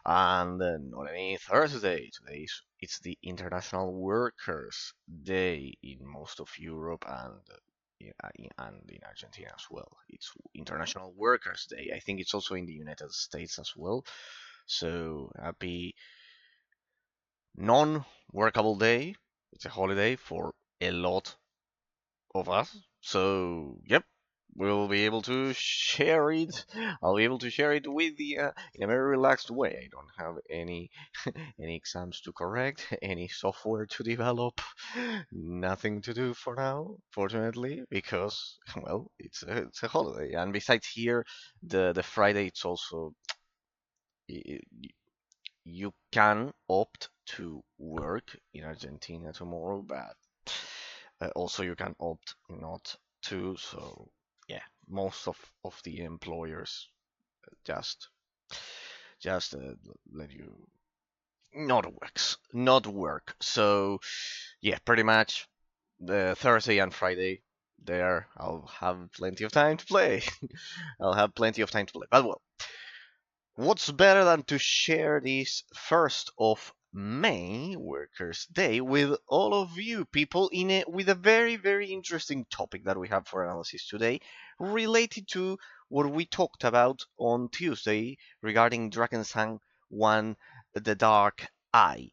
And not any Thursday. It's the International Workers' Day in most of Europe and in Argentina as well. It's International Workers' Day. I think it's also in the United States as well. So happy non-workable day. It's a holiday for a lot of us. So, yep, we'll be able to share it. I'll be able to share it with you in a very relaxed way. I don't have any any exams to correct, any software to develop, nothing to do for now, fortunately, because well, it's a holiday. And besides here, the Friday it's also you can opt to work in Argentina tomorrow, but also you can opt not to. So yeah, most of the employers just just let you not work. So yeah, pretty much the Thursday and Friday there I'll have plenty of time to play. I'll have plenty of time to play. But well, what's better than to share this 1st of May Workers' Day with all of you people in it with a very interesting topic that we have for analysis today related to what we talked about on Tuesday regarding Drakensang 1 The Dark Eye.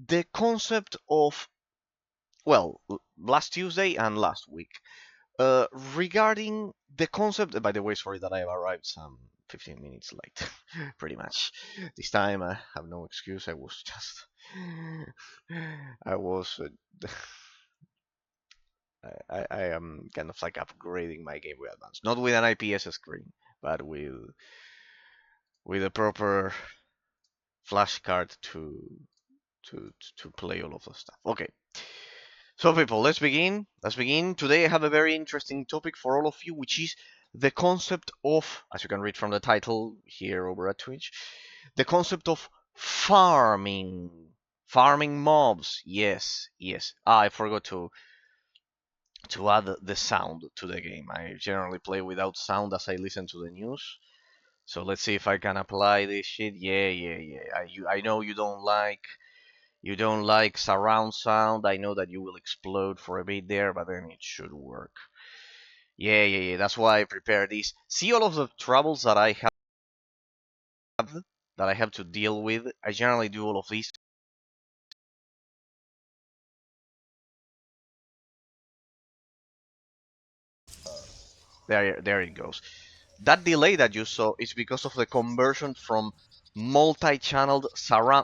The concept of, well, last Tuesday and last week, regarding the concept, by the way, sorry that I have arrived some 15 minutes late, pretty much. This time I have no excuse. I was just, I was, I am kind of like upgrading my Game Boy Advance, not with an IPS screen, but with a proper flash card to play all of the stuff. Okay. So people, let's begin. Let's begin. Today I have a very interesting topic for all of you, which is the concept of, as you can read from the title here over at Twitch, the concept of farming. Farming mobs. Yes, yes. I forgot to add the sound to the game. I generally play without sound as I listen to the news. So let's see if I can apply this shit. Yeah. I know you don't like surround sound. I know that you will explode for a bit there, but then it should work. Yeah. That's why I prepared this. See all of the troubles that I have to deal with. I generally do all of these. There it goes. That delay that you saw is because of the conversion from multi-channeled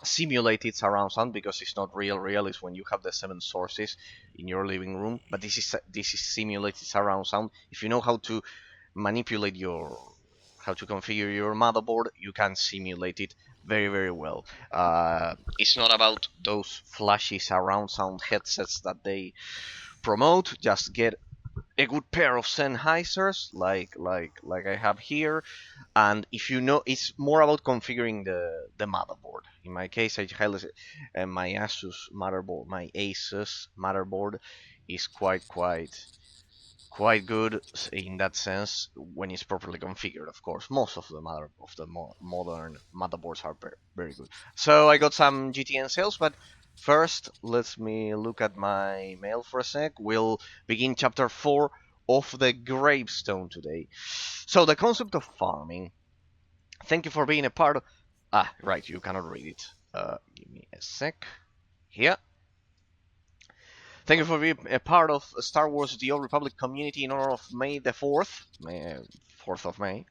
simulated surround sound, because it's not real. Real is when you have the 7 sources in your living room, but this is simulated surround sound. If you know how to manipulate how to configure your motherboard, you can simulate it very well. It's not about those flashy surround sound headsets that they promote. Just get a good pair of Sennheisers like I have here, and if you know, it's more about configuring the motherboard. In my case, I highly my Asus motherboard is quite good in that sense when it's properly configured. Of course, most of the modern motherboards are very good. So I got some GTN sales, but first let me look at my mail for a sec. We'll begin chapter 4 of the Gravestone today. So the concept of farming. Thank you for being a part of. Ah, right, you cannot read it. Give me a sec. Here. Thank you for being a part of Star Wars The Old Republic community in honor of May the 4th, 4th of May.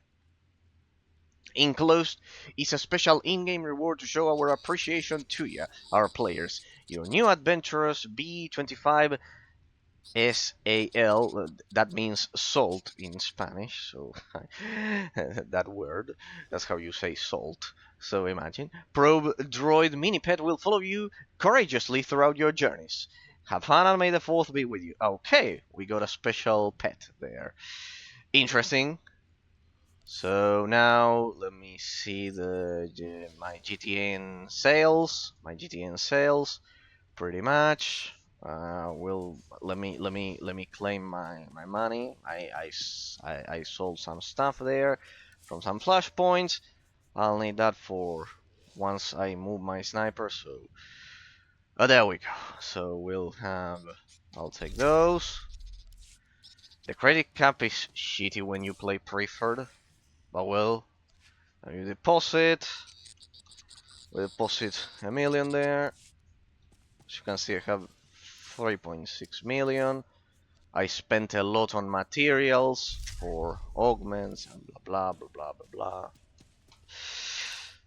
Enclosed is a special in-game reward to show our appreciation to you, our players. Your new adventurers B25 SAL, that means salt in Spanish, so that word, that's how you say salt. So imagine. Probe Droid Minipet will follow you courageously throughout your journeys. Have fun and may the 4th be with you. Okay, we got a special pet there. Interesting. So now let me see my GTN sales. My GTN sales, pretty much. Will let me claim my money. I sold some stuff there from some flashpoints. I'll need that for once I move my sniper. So there we go. So we'll have. I'll take those. The credit cap is shitty when you play preferred, but well, you deposit. We deposit a million there. As you can see, I have 3.6 million. I spent a lot on materials for augments and blah blah blah blah blah blah.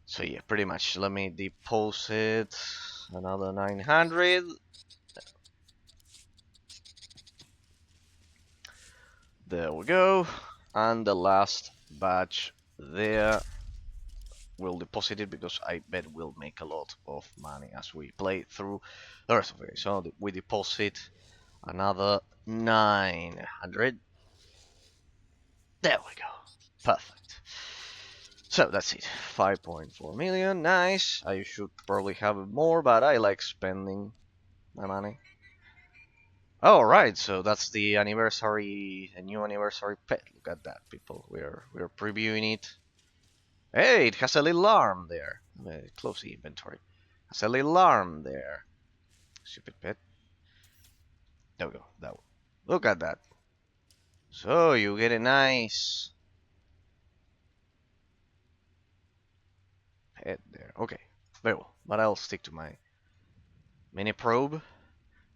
So yeah, pretty much. Let me deposit another 900. There we go. And the last batch there, we'll deposit it because I bet we'll make a lot of money as we play through the rest of it. So we deposit another 900. There we go. Perfect. So that's it. 5.4 million. Nice. I should probably have more, but I like spending my money. Oh right, so that's the anniversary, a new anniversary pet. Look at that, people. We're previewing it. Hey, it has a little arm there. Close the inventory. Has a little arm there. Stupid pet. There we go. That one. Look at that. So you get a nice head there. Okay, very well. But I'll stick to my mini probe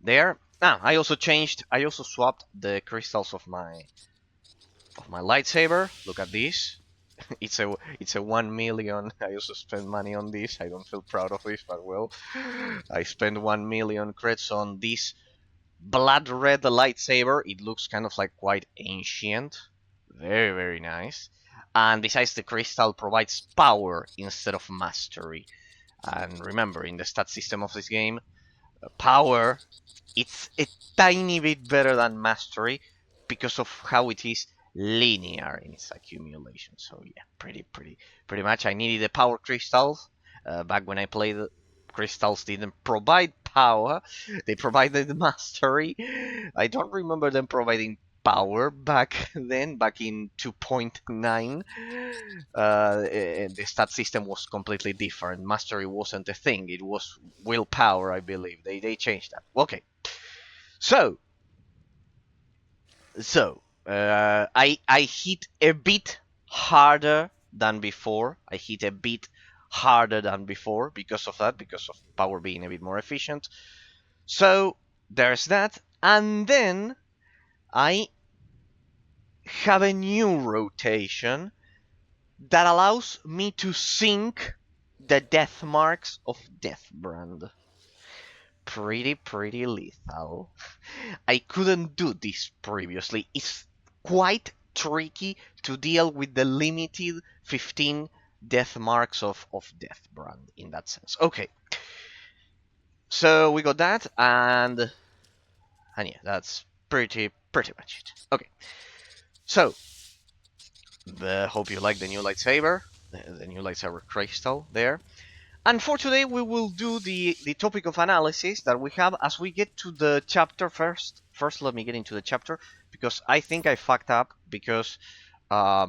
there. Now I also changed. I also swapped the crystals of my lightsaber. Look at this. It's a 1 million. I also spent money on this. I don't feel proud of this, but well, I spent 1 million creds on this blood red lightsaber. It looks kind of like quite ancient. Very nice. And besides, the crystal provides power instead of mastery. And remember, in the stat system of this game, power, it's a tiny bit better than mastery because of how it is linear in its accumulation. So yeah, pretty much. I needed the power crystals. Back when I played, crystals didn't provide power; they provided mastery. I don't remember them providing power back then, back in 2.9. The stat system was completely different. Mastery wasn't a thing; it was willpower, I believe. They changed that. Okay, so I hit a bit harder than before. I hit a bit harder than before because of that, because of power being a bit more efficient. So there's that, and then I have a new rotation that allows me to sync the death marks of Deathbrand. Pretty lethal. I couldn't do this previously. It's quite tricky to deal with the limited 15 death marks of Deathbrand in that sense. Okay. So we got that, and yeah, that's pretty much it. Okay. So hope you like the new lightsaber, the new lightsaber crystal there. And for today, we will do the topic of analysis that we have as we get to the chapter first. First, let me get into the chapter, because I think I fucked up, because I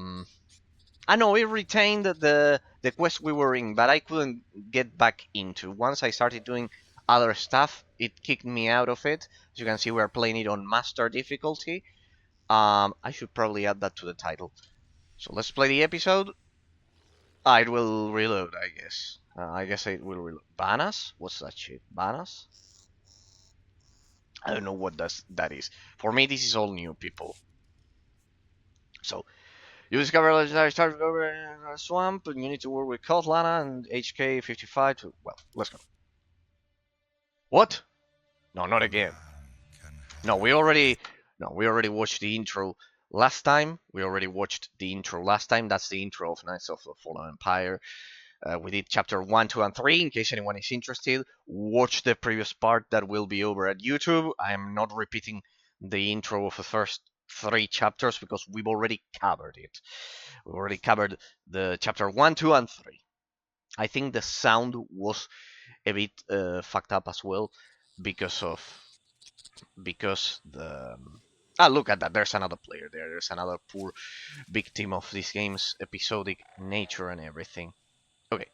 know we retained the quest we were in, but I couldn't get back into. Once I started doing other stuff, it kicked me out of it. As you can see, we're playing it on master difficulty. I should probably add that to the title. So let's play the episode. It will reload, I guess. I guess it will reload. Banas? What's that shit? Banas? I don't know what that is. For me, this is all new, people. So, you discover a legendary start over a swamp, and you need to work with Kotlana and HK55 to... Well, let's go. What? No, not again. No, we already watched the intro last time. That's the intro of Knights of the Fallen Empire. We did chapter 1, 2, and 3. In case anyone is interested, watch the previous part that will be over at YouTube. I am not repeating the intro of the first 3 chapters because we've already covered it. We've already covered the chapter 1, 2, and 3. I think the sound was a bit fucked up as well because the... look at that. There's another player there. There's another poor victim of this game's episodic nature and everything. Okay.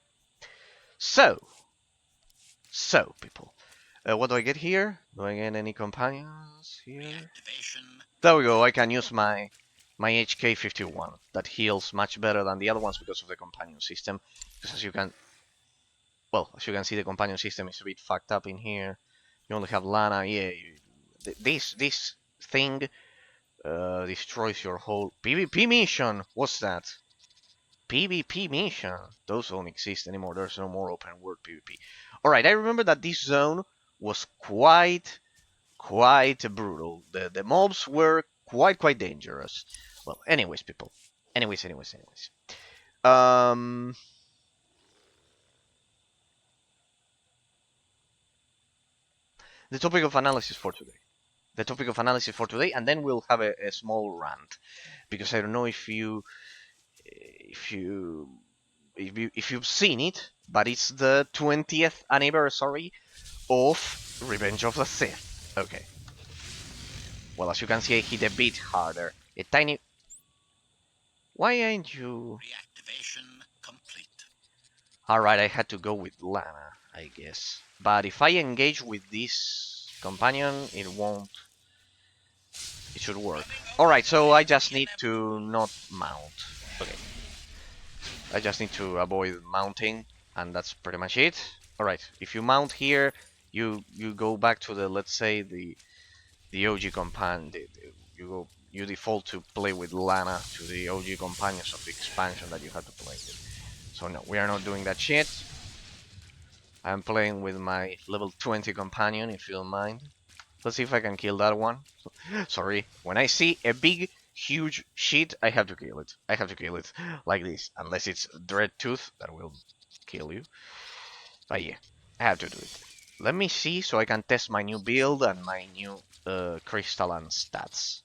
So people, what do I get here? Do I get any companions here? There we go. I can use my HK51 that heals much better than the other ones because of the companion system. Because as you can, well, as you can see, the companion system is a bit fucked up in here. You only have Lana. Yeah, this thing destroys your whole PvP mission. What's that? PvP mission. Those don't exist anymore. There's no more open world PvP. All right, I remember that this zone was quite brutal. The mobs were quite dangerous. Well, anyways, people. Anyways. Um, the topic of analysis for today. The topic of analysis for today, and then we'll have a small rant because I don't know if you if you've seen it, but it's the 20th anniversary of Revenge of the Sith. Okay. Well, as you can see, I hit a bit harder. A tiny. Why ain't you? Reactivation complete. Alright, I had to go with Lana, I guess. But if I engage with this companion, it won't. It should work. Alright, so I just need to not mount. Okay. I just need to avoid mounting, and that's pretty much it. Alright, if you mount here, you go back to the, let's say, the OG companion. You default to play with Lana to the OG companions of the expansion that you had to play with. So no, we are not doing that shit. I'm playing with my level 20 companion, if you don't mind. Let's see if I can kill that one. Sorry, when I see a big, huge shit, I have to kill it. I have to kill it like this, unless it's Dread Tooth that will kill you. But yeah, I have to do it. Let me see so I can test my new build and my new crystalline stats.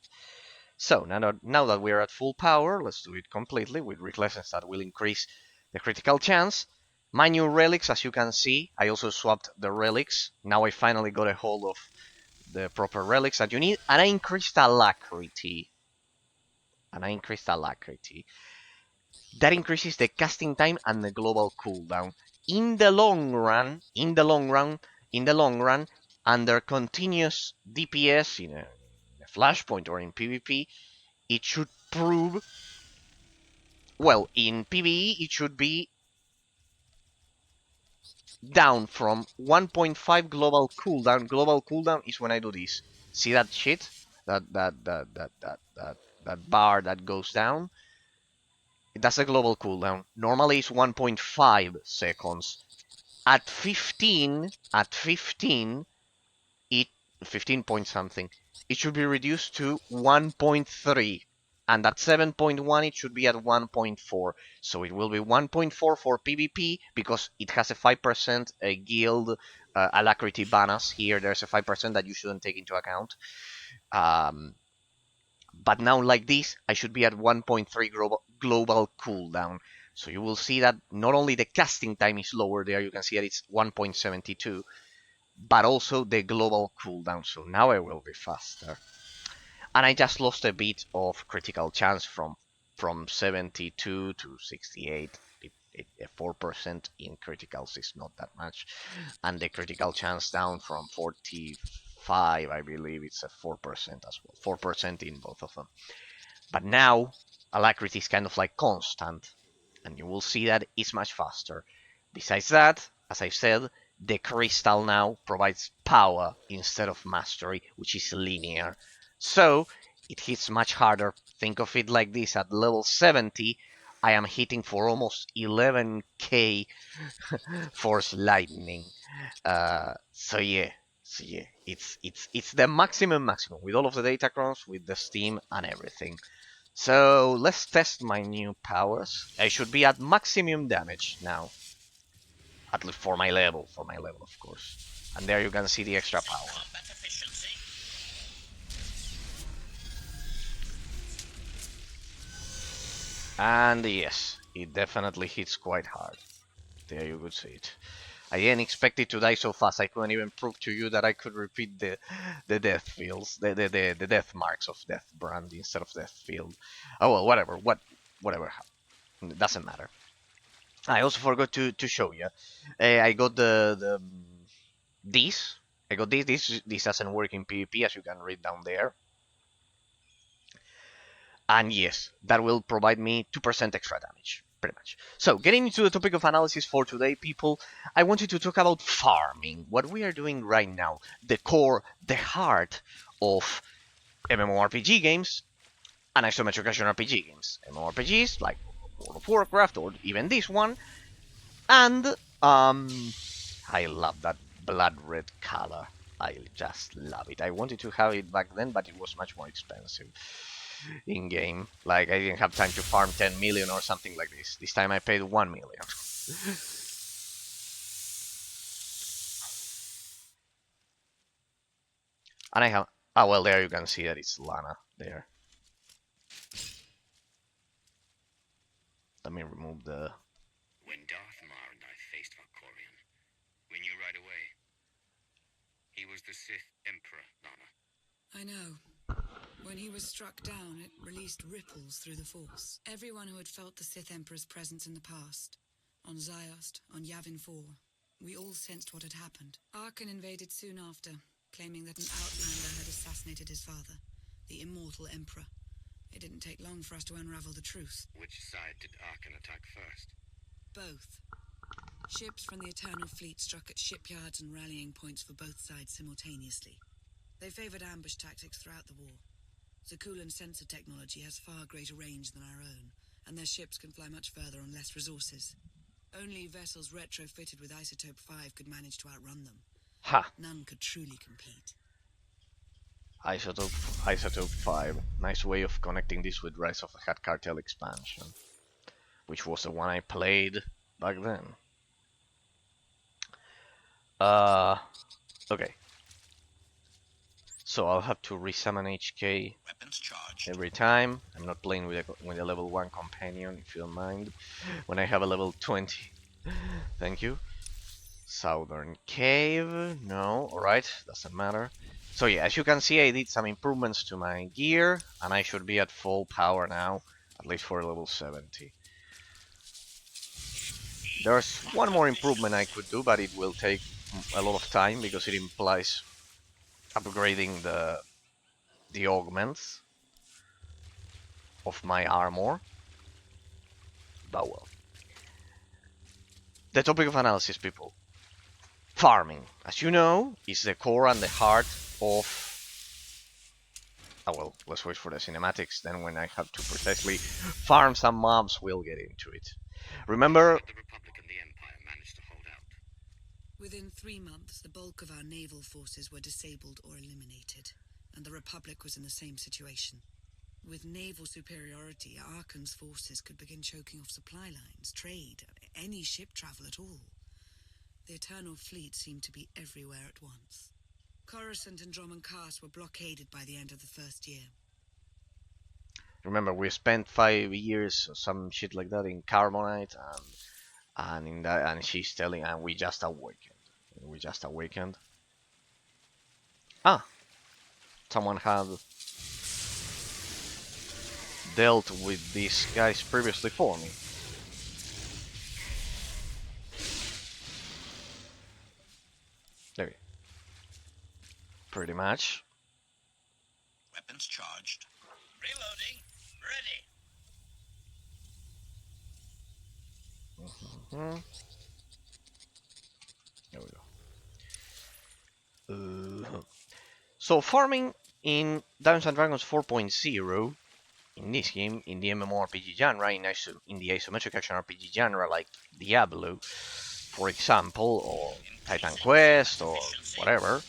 So now that we're at full power, let's do it completely with recklessness that will increase the critical chance. My new relics, as you can see, I also swapped the relics. Now I finally got a hold of the proper relics that you need, and I increased alacrity. That increases the casting time and the global cooldown. In the long run, under continuous DPS in a flashpoint or in PvP, it should prove, well, in PvE it should be down from 1.5 global cooldown. Global cooldown is when I do this. See that shit? That bar that goes down? That's a global cooldown. Normally it's 1.5 seconds. At 15, it 15 point something, it should be reduced to 1.3. And at 7.1 it should be at 1.4. So it will be 1.4 for PvP because it has a 5% guild alacrity bonus. Here there's a 5% that you shouldn't take into account. But now like this, I should be at 1.3 global cooldown. So you will see that not only the casting time is lower there, you can see that it's 1.72, but also the global cooldown. So now I will be faster. And I just lost a bit of critical chance from 72 to 68. 4% in criticals is not that much. And the critical chance down from 45, I believe it's a 4% as well. 4% in both of them. But now, alacrity is kind of like constant. And you will see that it's much faster. Besides that, as I've said, the crystal now provides power instead of mastery, which is linear. So it hits much harder. Think of it like this: at level 70, I am hitting for almost 11k force lightning. So yeah, it's the maximum with all of the data crons, with the steam and everything. So let's test my new powers. I should be at maximum damage now. At least for my level, of course. And there you can see the extra power. And yes, it definitely hits quite hard. There you could see it. I didn't expect it to die so fast. I couldn't even prove to you that I could repeat the death fields, the death marks of Death Brand instead of Death Field. Oh well, whatever. Whatever. It doesn't matter. I also forgot to show you. I got the this. I got this. This doesn't work in PvP, as you can read down there. And yes, that will provide me 2% extra damage, pretty much. So, getting into the topic of analysis for today, people, I wanted to talk about farming. What we are doing right now, the core, the heart of MMORPG games and isometric action RPG games. MMORPGs like World of Warcraft or even this one. And I love that blood red color. I just love it. I wanted to have it back then, but it was much more expensive in game. Like I didn't have time to farm 10 million or something like this. This time I paid 1 million. And I have, oh well, there you can see that it's Lana there. Let me remove the. When Darthmar and I faced Valkorion, we knew right away. He was the Sith Emperor, Lana. I know. When he was struck down, it released ripples through the Force. Everyone who had felt the Sith Emperor's presence in the past, on Ziost, on Yavin 4, we all sensed what had happened. Arkan invaded soon after, claiming that an outlander had assassinated his father, the immortal Emperor. It didn't take long for us to unravel the truth. Which side did Arkan attack first? Both. Ships from the Eternal Fleet struck at shipyards and rallying points for both sides simultaneously. They favored ambush tactics throughout the war. Zakulan's sensor technology has far greater range than our own, and their ships can fly much further on less resources. Only vessels retrofitted with Isotope 5 could manage to outrun them. Ha! None could truly compete. Isotope 5. Nice way of connecting this with Rise of the Hat Cartel expansion, which was the one I played back then. Okay. So I'll have to resummon HK every time. I'm not playing with a level 1 companion, if you don't mind. When I have a level 20. Thank you. Southern Cave. No, alright, doesn't matter. So yeah, as you can see, I did some improvements to my gear, and I should be at full power now, at least for level 70. There's one more improvement I could do, but it will take a lot of time because it implies upgrading the augments of my armor. But well. The topic of analysis, people. Farming, as you know, is the core and the heart of... Oh well, let's wait for the cinematics, then when I have to precisely farm some mobs, we'll get into it. Remember... The Republic and the Empire managed to hold out. Within 3 months, the bulk of our naval forces were disabled or eliminated, and the Republic was in the same situation. With naval superiority, Arkan's forces could begin choking off supply lines, trade, any ship travel at all. The Eternal Fleet seemed to be everywhere at once. Coruscant and Dromund Kaas were blockaded by the end of the first year. Remember, we spent 5 years or some shit like that in Carbonite, and in that, and she's telling, and we just awakened. We just awakened. Ah, someone had dealt with these guys previously for me. There we go. Pretty much. Weapons charged. Reloading. Ready. There we go. So farming in Dungeons & Dragons 4.0, in this game, in the MMORPG genre, in the isometric action RPG genre, like Diablo, for example, or Titan Quest, or whatever,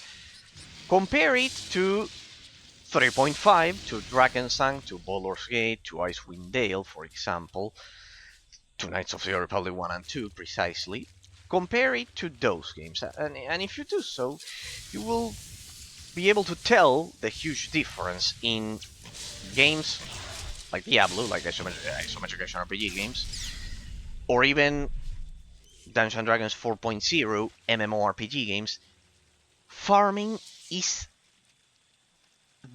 compare it to 3.5, to Drakensang, to Baldur's Gate, to Icewind Dale, for example, to Knights of the Republic 1 and 2, precisely. Compare it to those games, and if you do so, you will be able to tell the huge difference in games like Diablo, like isometric action RPG games, or even Dungeons & Dragons 4.0 MMORPG games. Farming is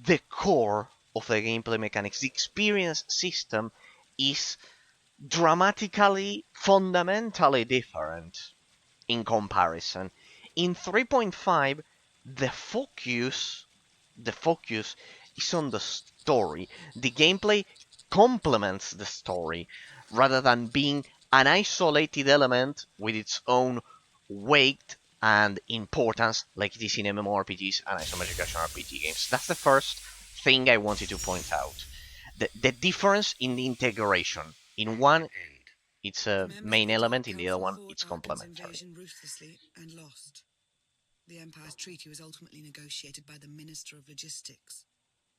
the core of the gameplay mechanics. The experience system is dramatically, fundamentally different in comparison. In 3.5, the focus the focus is on the story. The gameplay complements the story rather than being an isolated element with its own weight and importance like it is in mmorpgs and isometric action RPG games. That's the first thing I wanted to point out. The difference in the integration. In one, it's a Members of main the Dark element, in the other Council one, fought it's Arkan's complementary. invasion ruthlessly and lost. The Empire's treaty was ultimately negotiated by the Minister of Logistics.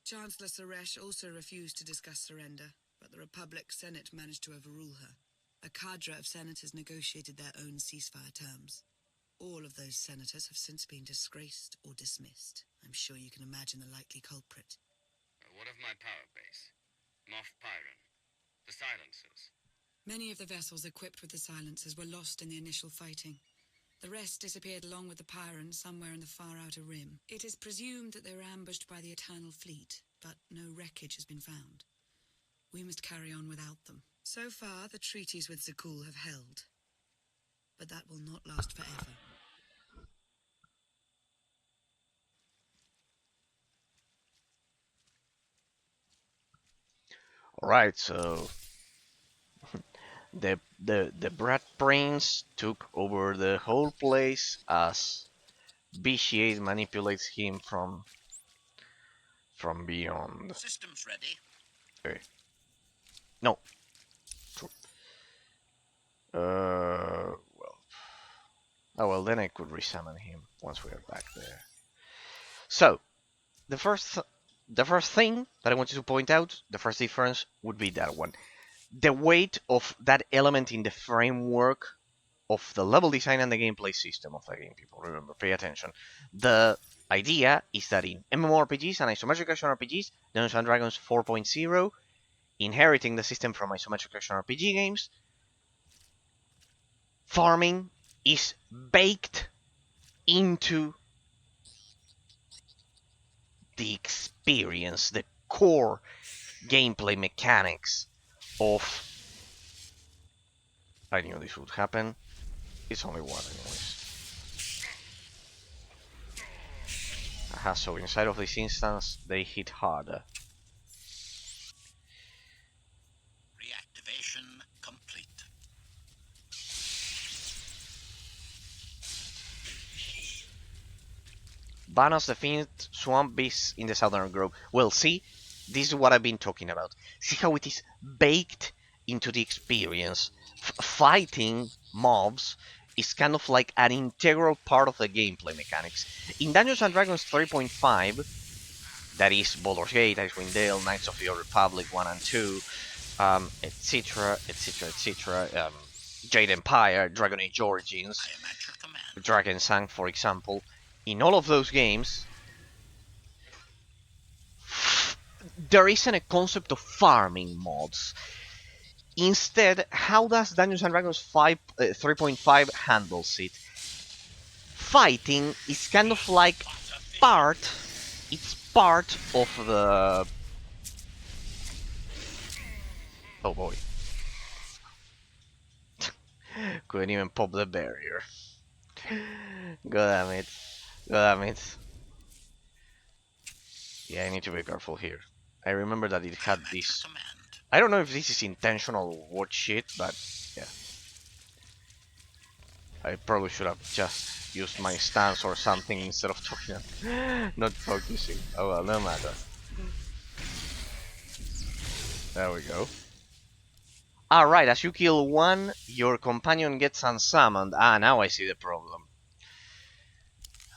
Chancellor Suresh also refused to discuss surrender, but the Republic Senate managed to overrule her. A cadre of senators negotiated their own ceasefire terms. All of those senators have since been disgraced or dismissed. I'm sure you can imagine the likely culprit. What of my power base? Moff Pyron? The silencers? Many of the vessels equipped with the silencers were lost in the initial fighting. The rest disappeared along with the Pyrans somewhere in the far outer rim. It is presumed that they were ambushed by the Eternal Fleet, but no wreckage has been found. We must carry on without them. So far, the treaties with Zakul have held, but that will not last forever. Alright, so the Brat Brains took over the whole place as BC8 manipulates him from beyond. Systems ready. Okay. No. Well. Oh well, then I could resummon him once we are back there. So, the first thing that I wanted to point out, the first difference would be that one. The weight of that element in the framework of the level design and the gameplay system of the game, people. Remember, pay attention. The idea is that in mmorpgs and isometric action RPGs, Dungeons and Dragons 4.0, inheriting the system from isometric action RPG games, farming is baked into the experience, the core gameplay mechanics of. I knew this would happen. It's only one, anyways. Aha, so inside of this instance, they hit harder. Reactivation complete. Banos defeat swamp beasts in the southern grove. Well, see, this is what I've been talking about. See how it is baked into the experience. Fighting mobs is kind of like an integral part of the gameplay mechanics. In Dungeons and Dragons 3.5, that is Baldur's Gate, Icewind Dale, Knights of the Old Republic 1 and 2, etc., etc., etc., Jade Empire, Dragon Age Origins, Dragon Sang, for example. In all of those games, there isn't a concept of farming mods. Instead, how does Dungeons and Dragons 3.5 handles it? Fighting is kind of like it's part of the. Oh boy. Couldn't even pop the barrier. God damn it. God damn it. Yeah, I need to be careful here. I remember that it had this. I don't know if this is intentional or what shit, but yeah. I probably should have just used my stance or something instead of talking. Not focusing. Oh well, no matter. There we go. Alright, as you kill one, your companion gets unsummoned. Ah, now I see the problem.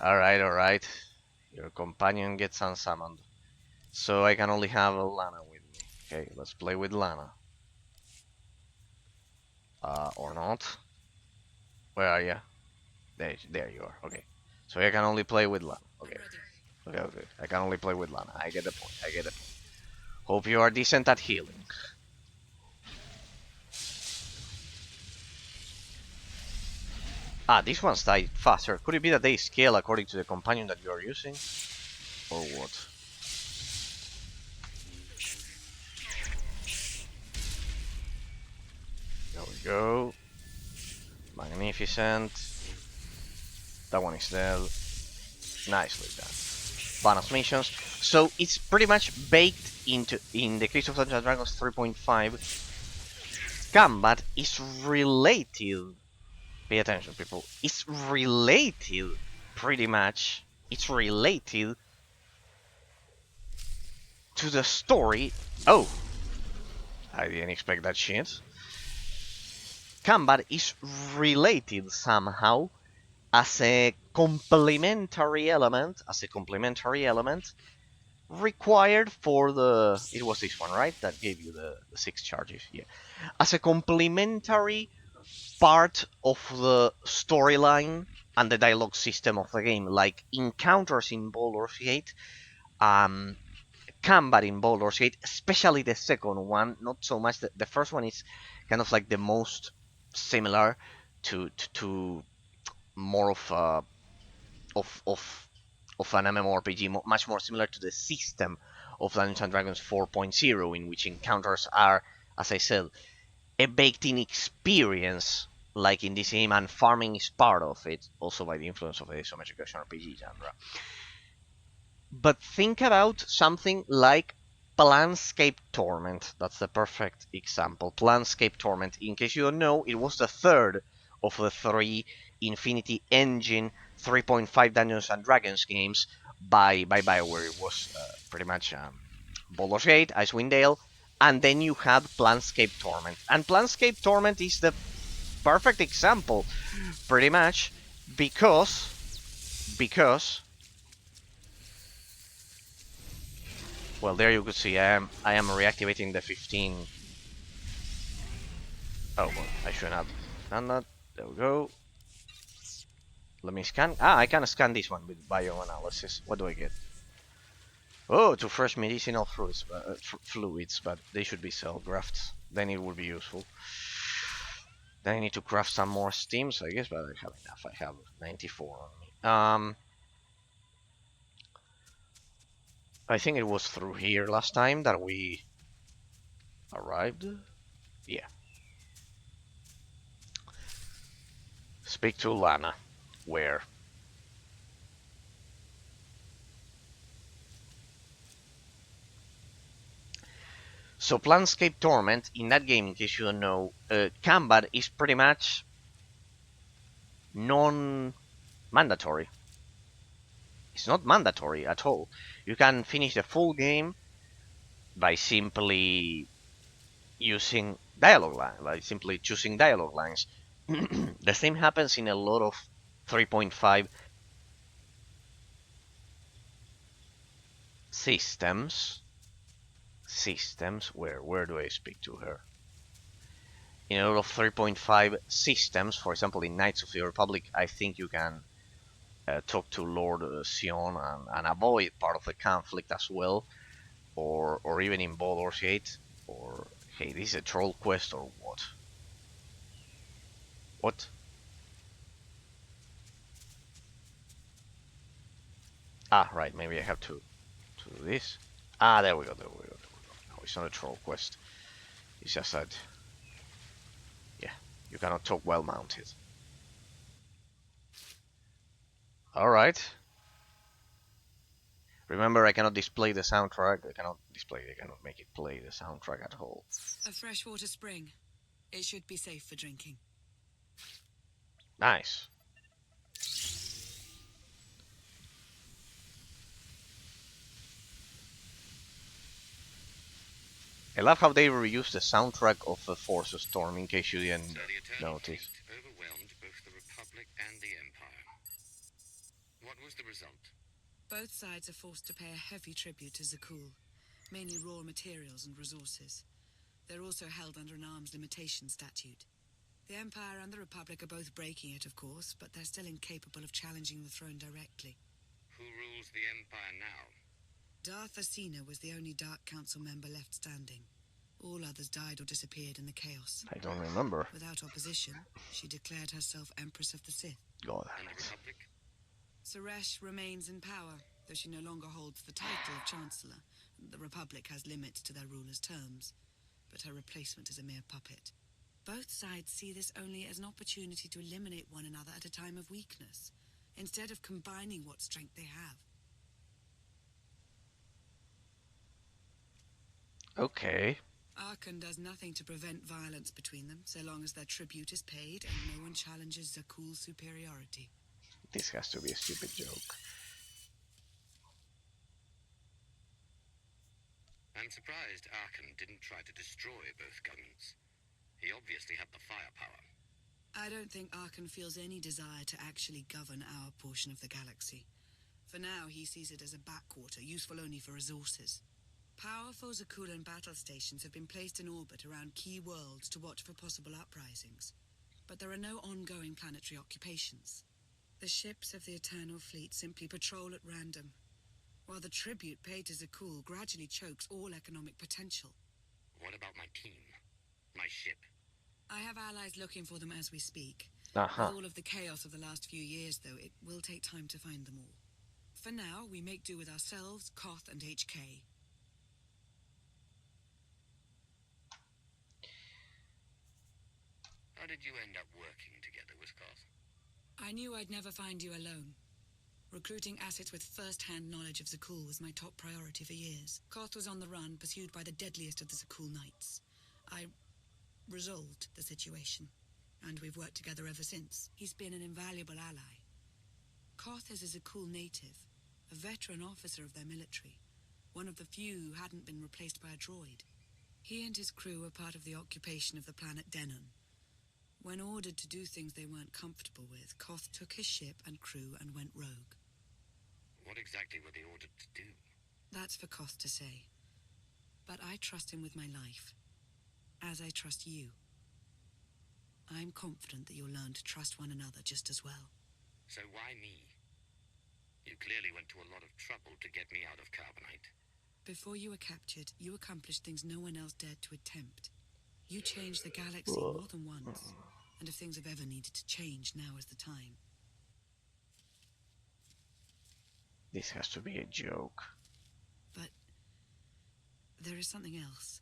Alright. Your companion gets unsummoned. So I can only have Lana with me. Okay, let's play with Lana. Or not. Where are you? There you are. Okay. So I can only play with Lana. Okay. Okay. I can only play with Lana. I get the point. Hope you are decent at healing. Ah, these ones die faster. Could it be that they scale according to the companion that you are using? Or what? go. Magnificent. That one is dead. Nicely done. Bonus missions. So it's pretty much baked into, in the case of Dungeons & Dragons 3.5, combat is related. Pay attention, people. It's related, pretty much. It's related to the story. Oh, I didn't expect that shit. Combat is related somehow as a complementary element, required for the, it was this one, right, that gave you the 6 charges. Yeah, as a complementary part of the storyline and the dialogue system of the game, like encounters in Baldur's Gate, um combat in Baldur's Gate, especially the second one. Not so much the first one is kind of like the most similar to more of a of an MMORPG, much more similar to the system of Dungeons and Dragons 4.0, in which encounters are, as I said, a baked-in experience, like in this game, and farming is part of it, also by the influence of the isometric action RPG genre. But think about something like Planscape Torment. That's the perfect example. Planscape Torment. In case you don't know, it was the third of the 3 Infinity Engine 3.5 Dungeons and Dragons games by BioWare. It was pretty much Baldur's Gate, Icewind Dale, and then you had Planscape Torment. And Planscape Torment is the perfect example, pretty much, because well, there you could see I am reactivating the 15. Oh, well, I shouldn't have done that. There we go. Let me scan. Ah, I can scan this one with bioanalysis. What do I get? Oh, 2 fresh medicinal fluids, but they should be cell grafts. Then it would be useful. Then I need to craft some more steams, I guess, but I have enough. I have 94 on me. I think it was through here last time that we arrived. Yeah. Speak to Lana. Where? So Planscape Torment, in that game, in case you don't know, combat is pretty much non-mandatory. It's not mandatory at all. You can finish the full game by simply using dialogue lines, by simply choosing dialogue lines. The same happens in a lot of 3.5 systems. Where do I speak to her? In a lot of 3.5 systems, for example, in Knights of the Republic, I think you can talk to Lord Sion and avoid part of the conflict as well, or even in Baldur's Gate, or hey, this is a troll quest or what? What? Ah, right, maybe I have to do this. Ah, there we go. No, it's not a troll quest. It's just that, yeah, you cannot talk while mounted. All right. Remember, I cannot display the soundtrack. I cannot make it play the soundtrack at all. A freshwater spring. It should be safe for drinking. Nice. I love how they reused the soundtrack of the Force of Storm, in case you didn't notice. Overwhelmed both the Republic and the Empire. What was the result? Both sides are forced to pay a heavy tribute to Zakul, mainly raw materials and resources. They're also held under an arms limitation statute. The Empire and the Republic are both breaking it, of course, but they're still incapable of challenging the throne directly. Who rules the Empire now? Darth Asina was the only Dark Council member left standing. All others died or disappeared in the chaos. I don't remember. Without opposition, she declared herself Empress of the Sith. God. And the Republic? Suresh remains in power, though she no longer holds the title of Chancellor. The Republic has limits to their ruler's terms, but her replacement is a mere puppet. Both sides see this only as an opportunity to eliminate one another at a time of weakness, instead of combining what strength they have. Okay. Arkan does nothing to prevent violence between them, so long as their tribute is paid and no one challenges Zakul's superiority. This has to be a stupid joke. I'm surprised Arkan didn't try to destroy both governments. He obviously had the firepower. I don't think Arkan feels any desire to actually govern our portion of the galaxy. For now, he sees it as a backwater, useful only for resources. Powerful Zakulan battle stations have been placed in orbit around key worlds to watch for possible uprisings. But there are no ongoing planetary occupations. The ships of the Eternal Fleet simply patrol at random, while the tribute paid to Zakul gradually chokes all economic potential. What about my team? My ship? I have allies looking for them as we speak. Uh-huh. With all of the chaos of the last few years, though, it will take time to find them all. For now, we make do with ourselves, Koth, and HK. How did you end up working together with Koth? I knew I'd never find you alone. Recruiting assets with first-hand knowledge of Zakul was my top priority for years. Koth was on the run, pursued by the deadliest of the Zakul Knights. I resolved the situation, and we've worked together ever since. He's been an invaluable ally. Koth is a Zakul native, a veteran officer of their military, one of the few who hadn't been replaced by a droid. He and his crew were part of the occupation of the planet Denon. When ordered to do things they weren't comfortable with, Koth took his ship and crew and went rogue. What exactly were they ordered to do? That's for Koth to say. But I trust him with my life, as I trust you. I'm confident that you'll learn to trust one another just as well. So why me? You clearly went to a lot of trouble to get me out of Carbonite. Before you were captured, you accomplished things no one else dared to attempt. You changed the galaxy Whoa. more than once. And if things have ever needed to change, now is the time. This has to be a joke. But there is something else.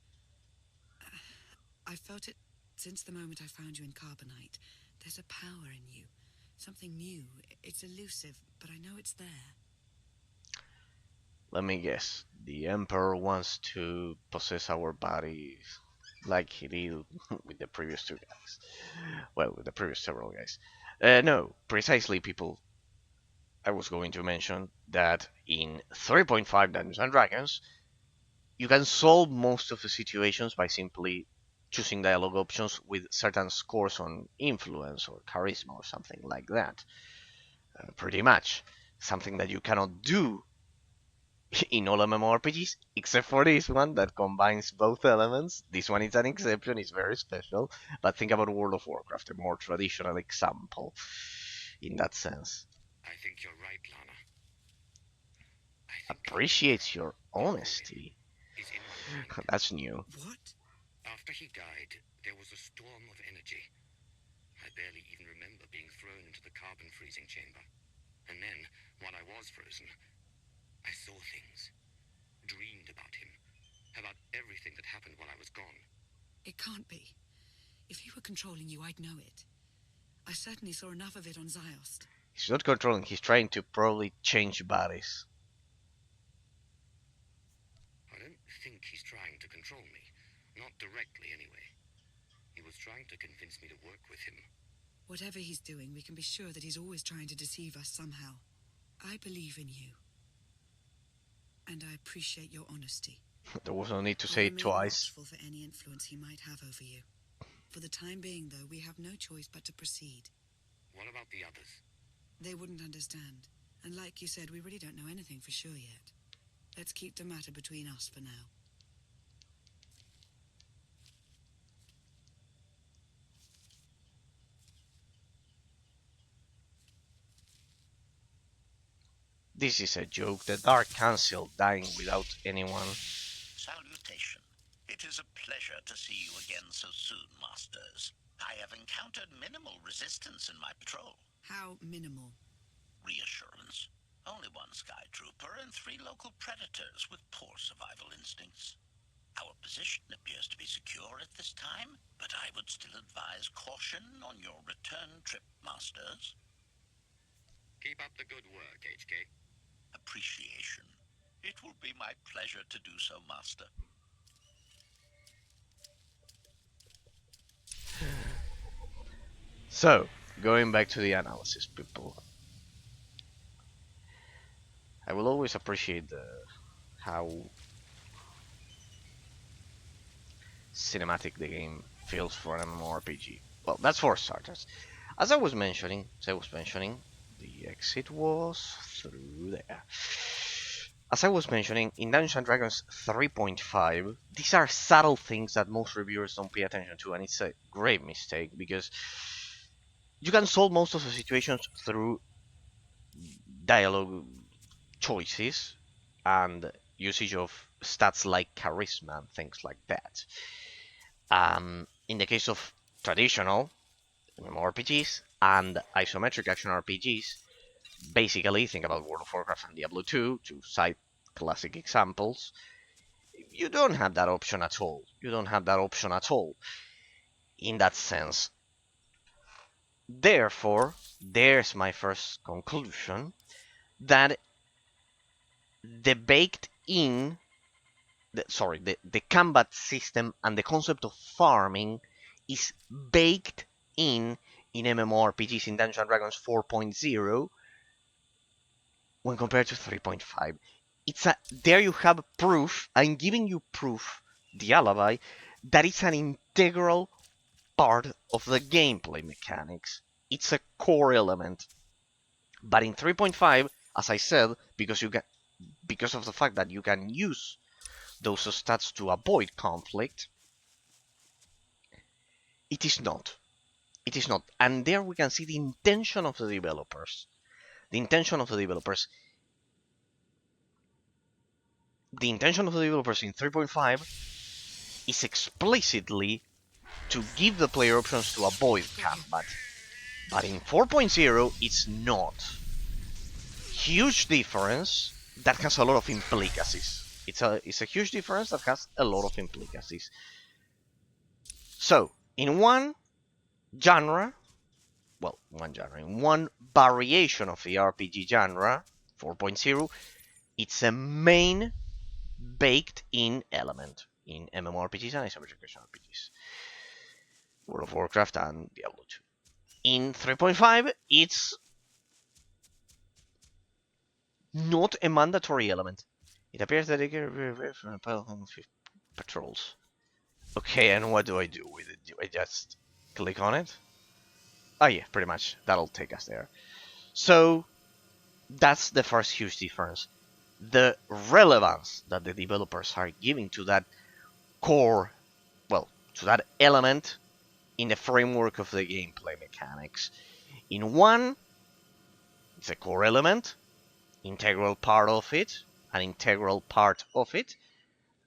I felt it since the moment I found you in Carbonite. There's a power in you. Something new. It's elusive, but I know it's there. Let me guess. The Emperor wants to possess our bodies like he did with the previous two guys. Well, with the previous several guys. No, precisely, people. I was going to mention that in 3.5 Dungeons and Dragons, you can solve most of the situations by simply choosing dialogue options with certain scores on influence or charisma or something like that. Pretty much. Something that you cannot do in all MMORPGs, except for this one that combines both elements. This one is an exception, it's very special, but think about World of Warcraft, a more traditional example in that sense. I think you're right, Lana. I think Appreciates your honesty. is in my mind. That's new. What? After he died, there was a storm of energy. I barely even remember being thrown into the carbon freezing chamber. And then, while I was frozen, I saw things. Dreamed about him. About everything that happened while I was gone. It can't be. If he were controlling you, I'd know it. I certainly saw enough of it on Ziost. He's not controlling, he's trying to probably change bodies. I don't think he's trying to control me. Not directly, anyway. He was trying to convince me to work with him. Whatever he's doing, we can be sure that he's always trying to deceive us somehow. I believe in you. And I appreciate your honesty. There was no need to I'll say it remain twice. watchful for any influence he might have over you. For the time being, though, we have no choice but to proceed. What about the others? They wouldn't understand. And like you said, we really don't know anything for sure yet. Let's keep the matter between us for now. This is a joke. The Dark Council dying without anyone. Salutation. It is a pleasure to see you again so soon, Masters. I have encountered minimal resistance in my patrol. How minimal? Reassurance. Only one Sky Trooper and 3 local predators with poor survival instincts. Our position appears to be secure at this time, but I would still advise caution on your return trip, Masters. Keep up the good work, HK. Appreciation. It will be my pleasure to do so, Master. So, going back to the analysis, people. I will always appreciate how cinematic the game feels for an MMORPG. Well, that's for starters. As I was mentioning, the exit was through there. As I was mentioning, in Dungeons and Dragons 3.5, these are subtle things that most reviewers don't pay attention to, and it's a great mistake because you can solve most of the situations through dialogue choices and usage of stats like charisma and things like that. In the case of traditional MMORPGs and isometric action RPGs, basically think about World of Warcraft and Diablo 2 to cite classic examples. You don't have that option at all. You don't have that option at all in that sense. Therefore, there's my first conclusion that the baked in the combat system and the concept of farming is baked in MMORPGs in Dungeons and Dragons 4.0 when compared to 3.5. There you have proof. I'm giving you proof, the alibi, that it's an integral part of the gameplay mechanics. It's a core element. But in 3.5, as I said, because of the fact that you can use those stats to avoid conflict, it is not. It is not. And there we can see the intention of the developers. The intention of the developers. The intention of the developers in 3.5 is explicitly to give the player options to avoid combat. But in 4.0, it's not. Huge difference that has a lot of implicacies. It's a huge difference that has a lot of implicacies. So, in one genre, in one variation of the RPG genre, 4.0, it's a main baked in element in MMORPGs and isometric action RPGs. World of Warcraft and Diablo 2. In 3.5, it's not a mandatory element. It appears that it can from a pile of patrols. Okay, and what do I do with it? Do I just click on it? Oh yeah, pretty much. That'll take us there. So, that's the first huge difference. The relevance that the developers are giving to that core, to that element in the framework of the gameplay mechanics. In one, it's a core element, integral part of it,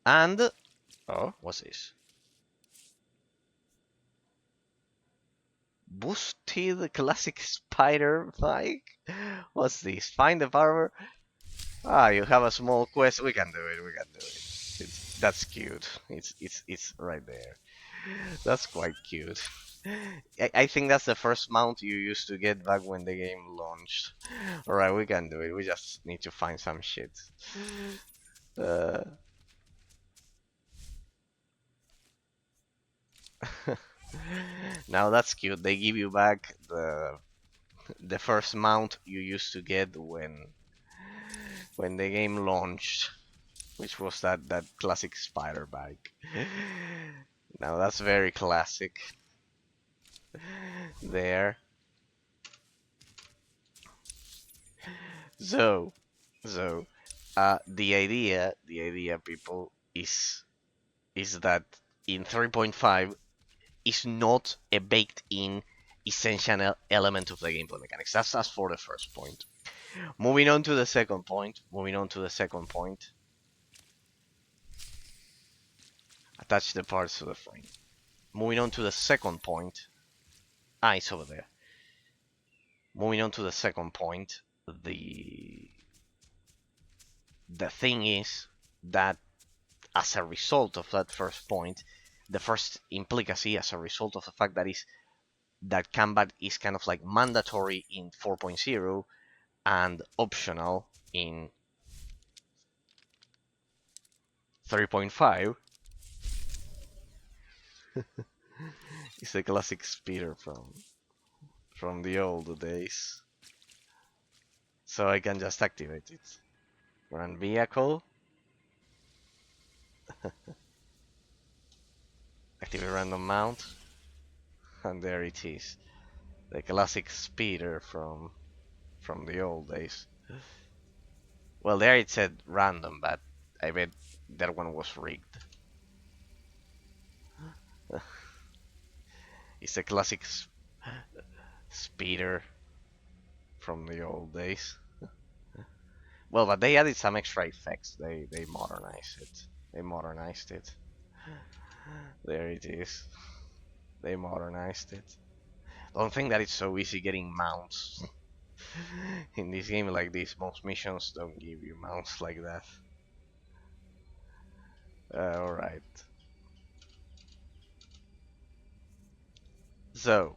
and oh, what's this? Boosted classic spider bike? What's this? Find the farmer. Ah, you have a small quest. We can do it. That's cute. It's right there. That's quite cute. I think that's the first mount you used to get back when the game launched. Alright, we can do it. We just need to find some shit. Uh... Now that's cute. They give you back the first mount you used to get when the game launched, which was that classic spider bike. Now that's very classic. There. So, the idea, people, is that in 3.5 is not a baked-in essential element of the gameplay mechanics. That's for the first point. Moving on to the second point. Attach the parts to the frame. Moving on to the second point. Ah, it's over there. Moving on to the second point. The thing is that as a result of that first point, the first implicacy as a result of the fact that combat is kind of like mandatory in 4.0 and optional in 3.5. It's a classic speeder from the old days. So I can just activate it. Run vehicle. Activate random mount. And there it is. The classic speeder from the old days. Well, there it said random, but I bet that one was rigged. It's a classic speeder from the old days. Well, but they added some extra effects. They modernized it. They modernized it. There it is. They modernized it. Don't think that it's so easy getting mounts in this game like this. Most missions don't give you mounts like that. Alright. So,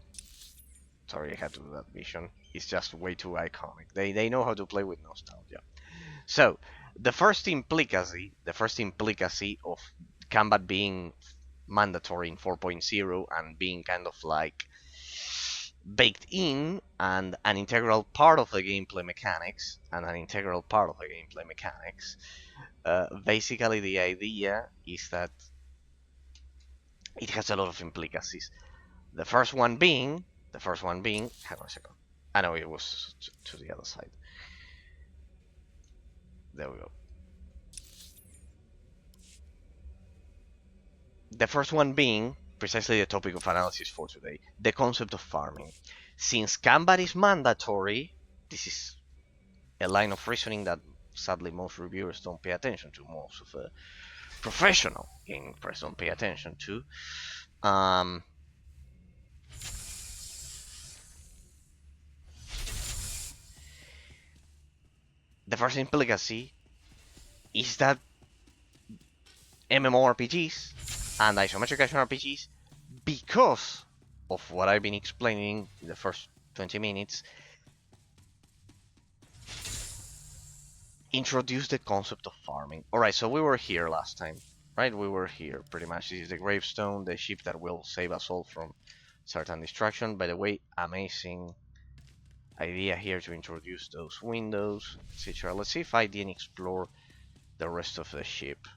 sorry I had to do that mission. It's just way too iconic. They know how to play with nostalgia. So, the first implicacy of combat being mandatory in 4.0 and being kind of like baked in and an integral part of the gameplay mechanics basically the idea is that it has a lot of implicacies. The first one being, hang on a second. I know it was to the other side. There we go. The first one being precisely the topic of analysis for today, the concept of farming. Since combat is mandatory, this is a line of reasoning that sadly most reviewers don't pay attention to, most of the professional gaming press don't pay attention to. The first implicacy is that MMORPGs and isometric action RPGs, because of what I've been explaining in the first 20 minutes, introduce the concept of farming. Alright, so we were here last time, right? We were here, pretty much. This is the Gravestone, the ship that will save us all from certain destruction. By the way, amazing idea here to introduce those windows, etc. Let's see if I didn't explore the rest of the ship,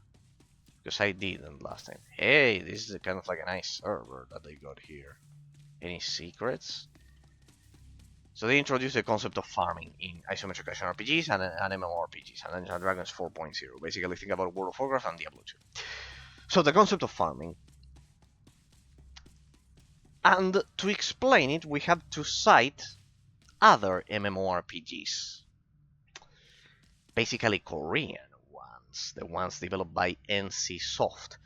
because I didn't last time. Hey, this is kind of like a nice server that they got here. Any secrets? So they introduced the concept of farming in isometric action RPGs and MMORPGs, and Dungeons & Dragons 4.0. Basically, think about World of Warcraft and Diablo 2. So the concept of farming. And to explain it, we have to cite other MMORPGs. Basically Korean ones, the ones developed by NC Soft.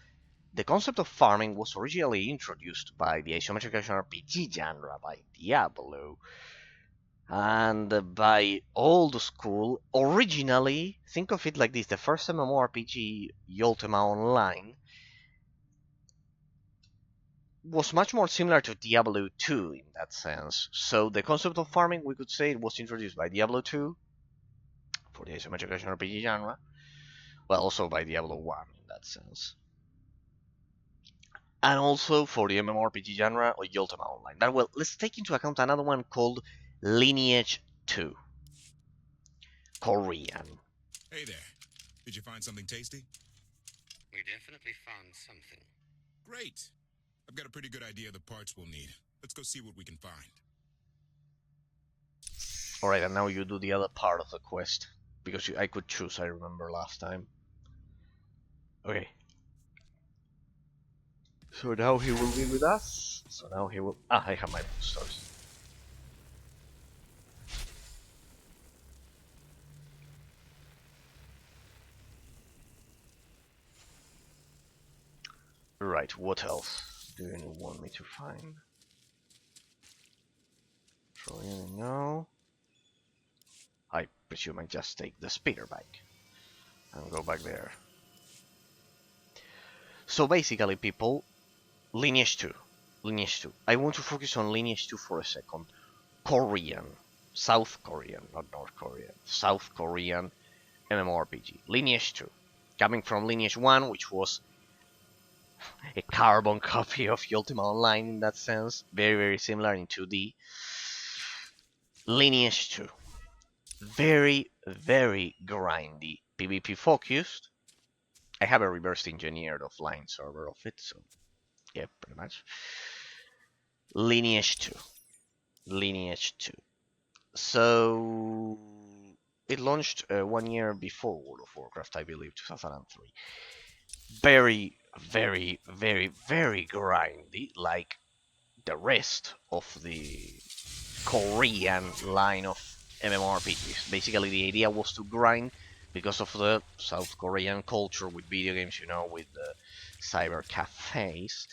The concept of farming was originally introduced by the isometric action RPG genre by Diablo. And by old school, originally, think of it like this, the first MMORPG, Ultima Online, was much more similar to Diablo 2 in that sense. So the concept of farming, we could say it was introduced by Diablo 2 for the isometric action RPG genre, well, also by Diablo 1 in that sense. And also for the MMORPG genre or Ultima Online. But well, let's take into account another one called Lineage 2. Korean. Hey there. Did you find something tasty? We definitely found something. Great. I've got a pretty good idea of the parts we'll need. Let's go see what we can find. Alright, and now you do the other part of the quest. Because I could choose, I remember last time. Okay. So now he will be with us. So now he will... I have my boosters. Right, what else do you want me to find? No. I presume I just take the speeder bike and go back there. So basically, people, Lineage 2. Lineage 2. I want to focus on Lineage 2 for a second. Korean. South Korean, not North Korean. South Korean MMORPG. Lineage 2. Coming from Lineage 1, which was a carbon copy of Ultima Online in that sense. Very, very similar in 2D. Lineage 2. Very, very grindy. PvP focused. I have a reverse engineered offline server of it, so yeah, pretty much. Lineage 2. Lineage 2. So it launched 1 year before World of Warcraft, I believe, 2003. Very, very, very, very grindy, like the rest of the Korean line of MMORPGs. Basically, the idea was to grind because of the South Korean culture with video games, with the cyber cafes,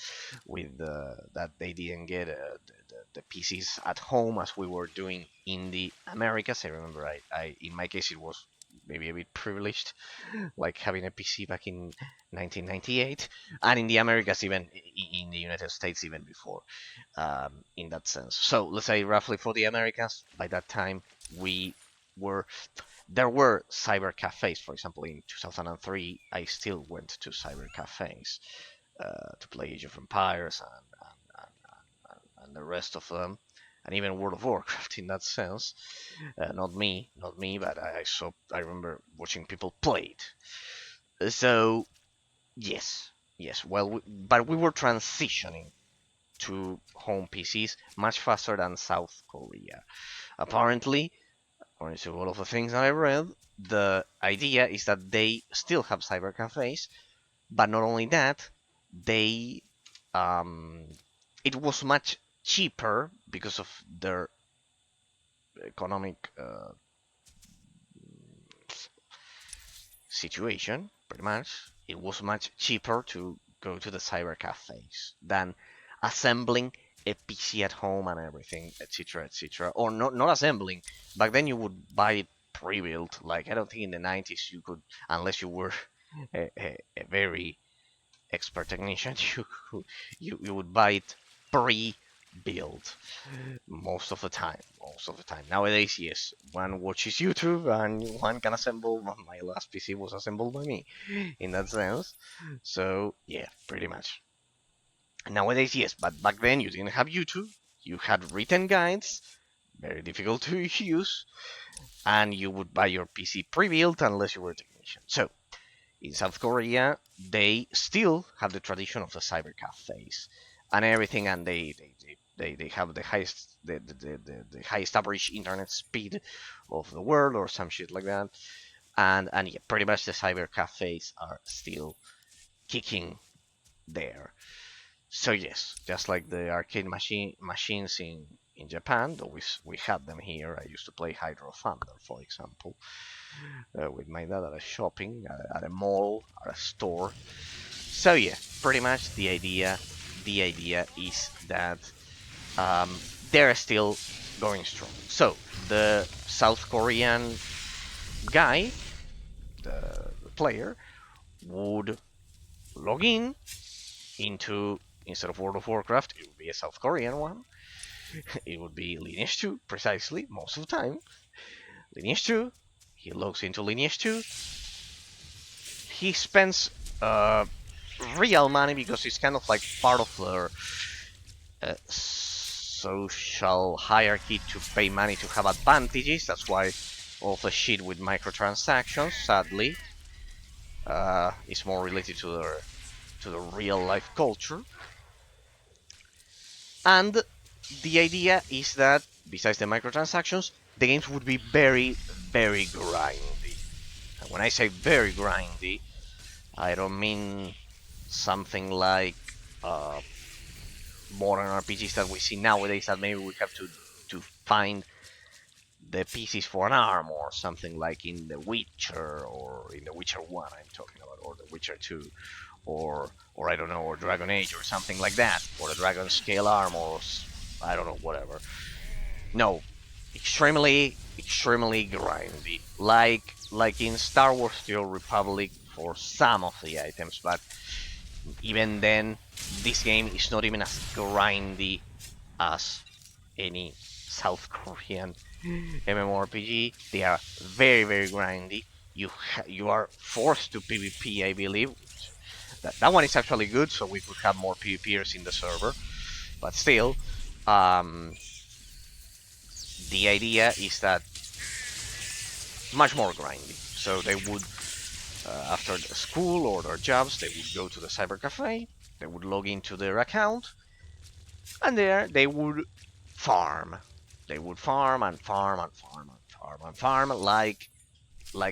with that they didn't get the PCs at home as we were doing in the Americas. I remember, I in my case, it was maybe a bit privileged, like having a PC back in 1998, and in the Americas, even in the United States, even before, in that sense. So let's say roughly for the Americas, by that time we were there were cyber cafes. For example, in 2003, I still went to cyber cafes to play Age of Empires and the rest of them, and even World of Warcraft in that sense. Not me, but I remember watching people play it. So yes, yes. Well, but we were transitioning to home PCs much faster than South Korea. Apparently, according to all of the things that I read, the idea is that they still have cyber cafes, but not only that, they um, it was much cheaper because of their economic situation. Pretty much, it was much cheaper to go to the cyber cafes than assembling a PC at home and everything, etc., etc. Or not assembling. Back then, you would buy it pre-built. Like I don't think in the 90s you could, unless you were a very expert technician, you would buy it pre-built most of the time. Most of the time. Nowadays, yes, one watches YouTube and one can assemble. My last PC was assembled by me, in that sense. So yeah, pretty much. Nowadays, yes, but back then you didn't have YouTube. You had written guides, very difficult to use, and you would buy your PC pre-built unless you were a technician. So in South Korea, they still have the tradition of the cyber cafes and everything, and they have the highest average internet speed of the world or some shit like that, and yeah, pretty much the cyber cafes are still kicking there. So yes, just like the arcade machines in Japan, though we had them here. I used to play Hydro Thunder, for example, with my dad at a shopping, at a mall, at a store. So yeah, pretty much the idea is that they're still going strong. So the South Korean guy, the player, would log in into, instead of World of Warcraft, it would be a South Korean one. It would be Lineage 2, precisely, most of the time. Lineage 2, he logs into Lineage 2. He spends real money because it's kind of like part of their social hierarchy to pay money to have advantages. That's why all the shit with microtransactions, sadly, is more related to the real life culture. And the idea is that besides the microtransactions, the games would be very, very grindy. And when I say very grindy, I don't mean something like modern RPGs that we see nowadays that maybe we have to find the pieces for an arm or something like in The Witcher or in The Witcher 1 I'm talking about, or The Witcher 2, or I don't know, or Dragon Age or something like that, or the Dragon Scale arm, or I don't know, whatever. No, extremely grindy, like in Star Wars: The Old Republic for some of the items, but even then, this game is not even as grindy as any South Korean mmorpg. They are very very grindy. You are forced to PvP, I believe. That one is actually good, so we could have more PvPers in the server. But still, um, the idea is that much more grindy. So they would, after the school or their jobs, they would go to the cyber cafe. They would log into their account, and there they would farm. They would farm and farm and farm and farm and farm like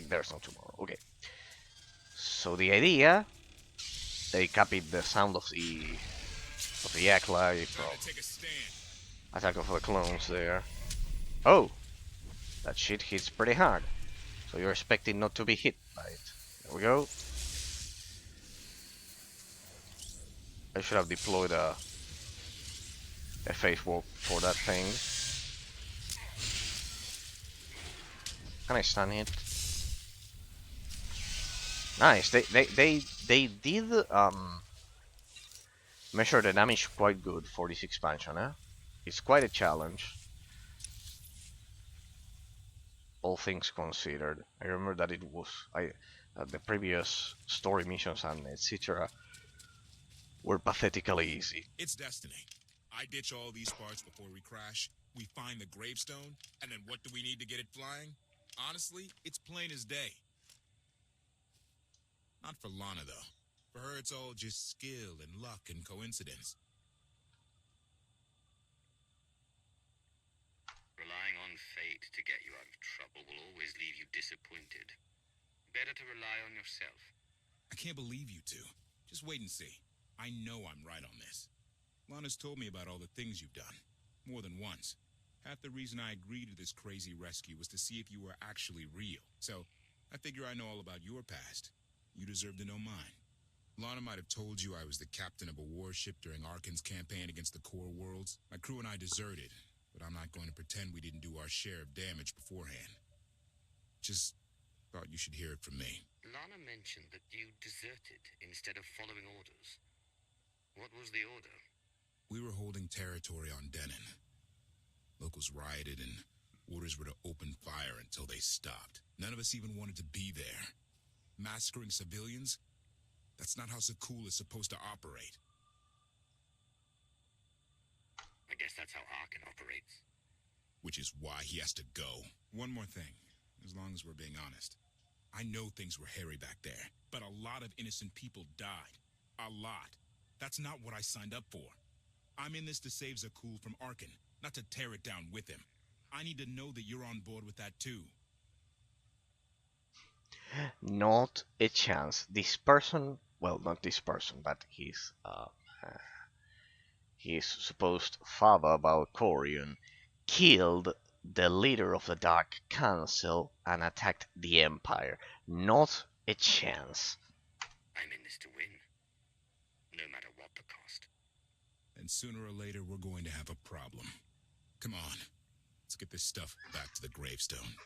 there's no tomorrow. Okay. So the idea, they copied the sound of the Yakla from Time to take a stand. Attack of the Clones there. Oh, that shit hits pretty hard. So you're expecting not to be hit by it. There we go. I should have deployed a phase warp for that thing. Can I stun it? Nice. They did measure the damage quite good for this expansion, huh? It's quite a challenge, all things considered. I remember that it was the previous story missions and etc. were pathetically easy. It's destiny. I ditch all these parts before we crash. We find the gravestone, and then what do we need to get it flying? Honestly, it's plain as day. Not for Lana, though. For her, it's all just skill and luck and coincidence. Relying on fate to get you out of trouble will always leave you disappointed. Better to rely on yourself. I can't believe you two. Just wait and see. I know I'm right on this. Lana's told me about all the things you've done. More than once. Half the reason I agreed to this crazy rescue was to see if you were actually real. So, I figure I know all about your past. You deserve to know mine. Lana might have told you I was the captain of a warship during Arkan's campaign against the core worlds. My crew and I deserted, but I'm not going to pretend we didn't do our share of damage beforehand. Just thought you should hear it from me. Lana mentioned that you deserted instead of following orders. What was the order? We were holding territory on Denon. Locals rioted and orders were to open fire until they stopped. None of us even wanted to be there. Massacring civilians? That's not how Sakul is supposed to operate. I guess that's how Arkan operates. Which is why he has to go. One more thing, as long as we're being honest. I know things were hairy back there, but a lot of innocent people died. A lot. That's not what I signed up for. I'm in this to save Zakul from Arkan, not to tear it down with him. I need to know that you're on board with that too. Not a chance. This person, well, not this person, but his supposed father, Valkorion, killed the leader of the Dark Council and attacked the Empire. Not a chance. I'm in this to win. No matter what the cost. And sooner or later, we're going to have a problem. Come on, let's get this stuff back to the gravestone.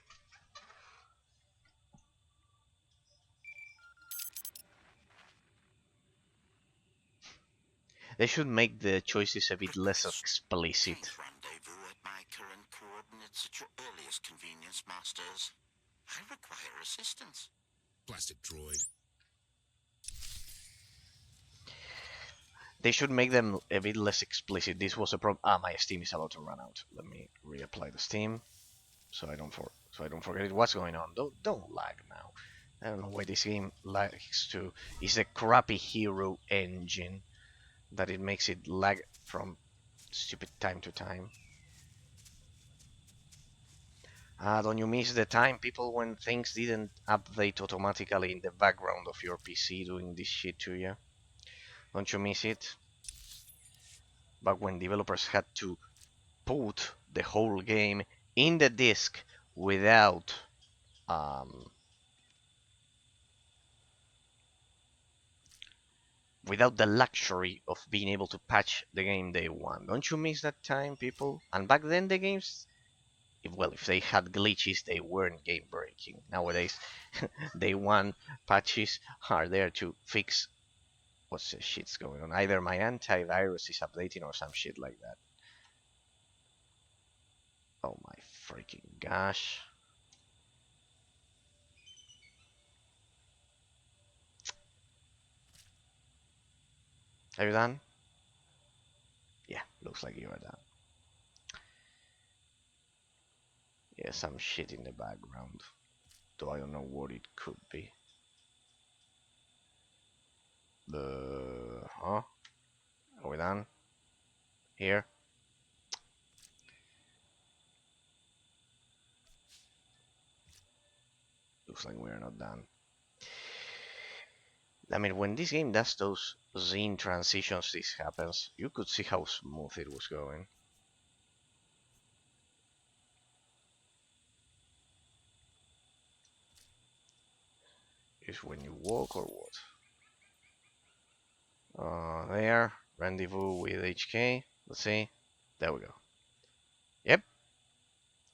They should make the choices a bit less explicit. Please rendezvous at my current coordinates at your earliest convenience, Masters. I require assistance. Plastic droid. They should make them a bit less explicit. This was a problem. Ah, my Steam is about to run out. Let me reapply the Steam, so I don't forget it. What's going on? Don't lag now. I don't know why this game likes to. It's a crappy hero engine that it makes it lag from stupid time to time. Don't you miss the time, people, when things didn't update automatically in the background of your PC doing this shit to you? Don't you miss it? Back when developers had to put the whole game in the disk without without the luxury of being able to patch the game day one. Don't you miss that time, people? And back then the games, if they had glitches, they weren't game breaking. Nowadays, day one patches are there to fix What's the shit's going on? Either my antivirus is updating or some shit like that. Oh my freaking gosh. Are you done? Yeah, looks like you are done. Yeah, some shit in the background. Though I don't know what it could be. Huh? Are we done? Here? Looks like we're not done. I mean, when this game does those scene transitions, this happens. You could see how smooth it was going. Is when you walk or what? There. Rendezvous with HK. Let's see. There we go. Yep.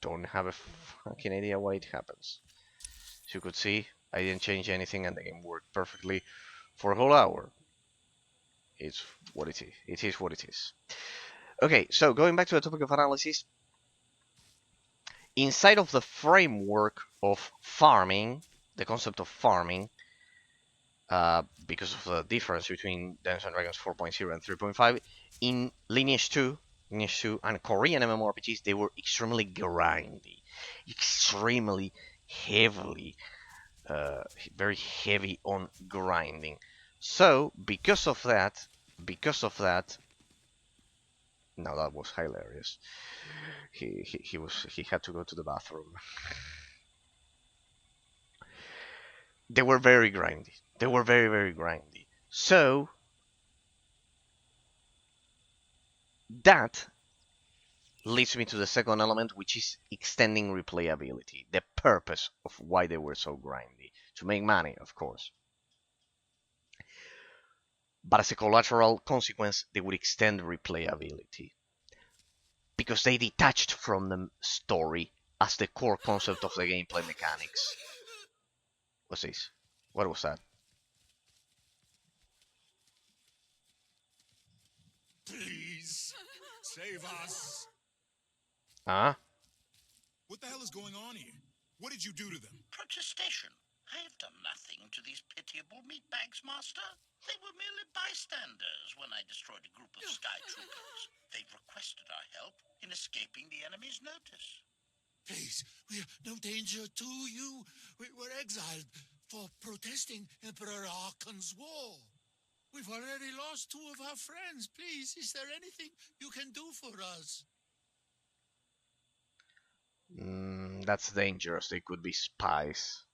Don't have a fucking idea why it happens. As you could see, I didn't change anything and the game worked perfectly for a whole hour. It's what it is. It is what it is. Okay, so going back to the topic of analysis, inside of the framework of farming, the concept of farming, because of the difference between Dungeons & Dragons 4.0 and 3.5, in Lineage 2 and Korean MMORPGs, they were extremely grindy, extremely heavily, very heavy on grinding. So because of that, now that was hilarious. He had to go to the bathroom. They were very grindy. They were very, very grindy. So that leads me to the second element, which is extending replayability. The purpose of why they were so grindy. To make money, of course. But as a collateral consequence, they would extend replayability. Because they detached from the story as the core concept of the gameplay mechanics. What's this? What was that? Please, save us. Huh? What the hell is going on here? What did you do to them? Protestation. I have done nothing to these pitiable meatbags, Master. They were merely bystanders when I destroyed a group of sky troopers. They requested our help in escaping the enemy's notice. Please, we're no danger to you. We were exiled for protesting Emperor Archon's war. We've already lost 2 of our friends. Please, is there anything you can do for us? That's dangerous. They could be spies.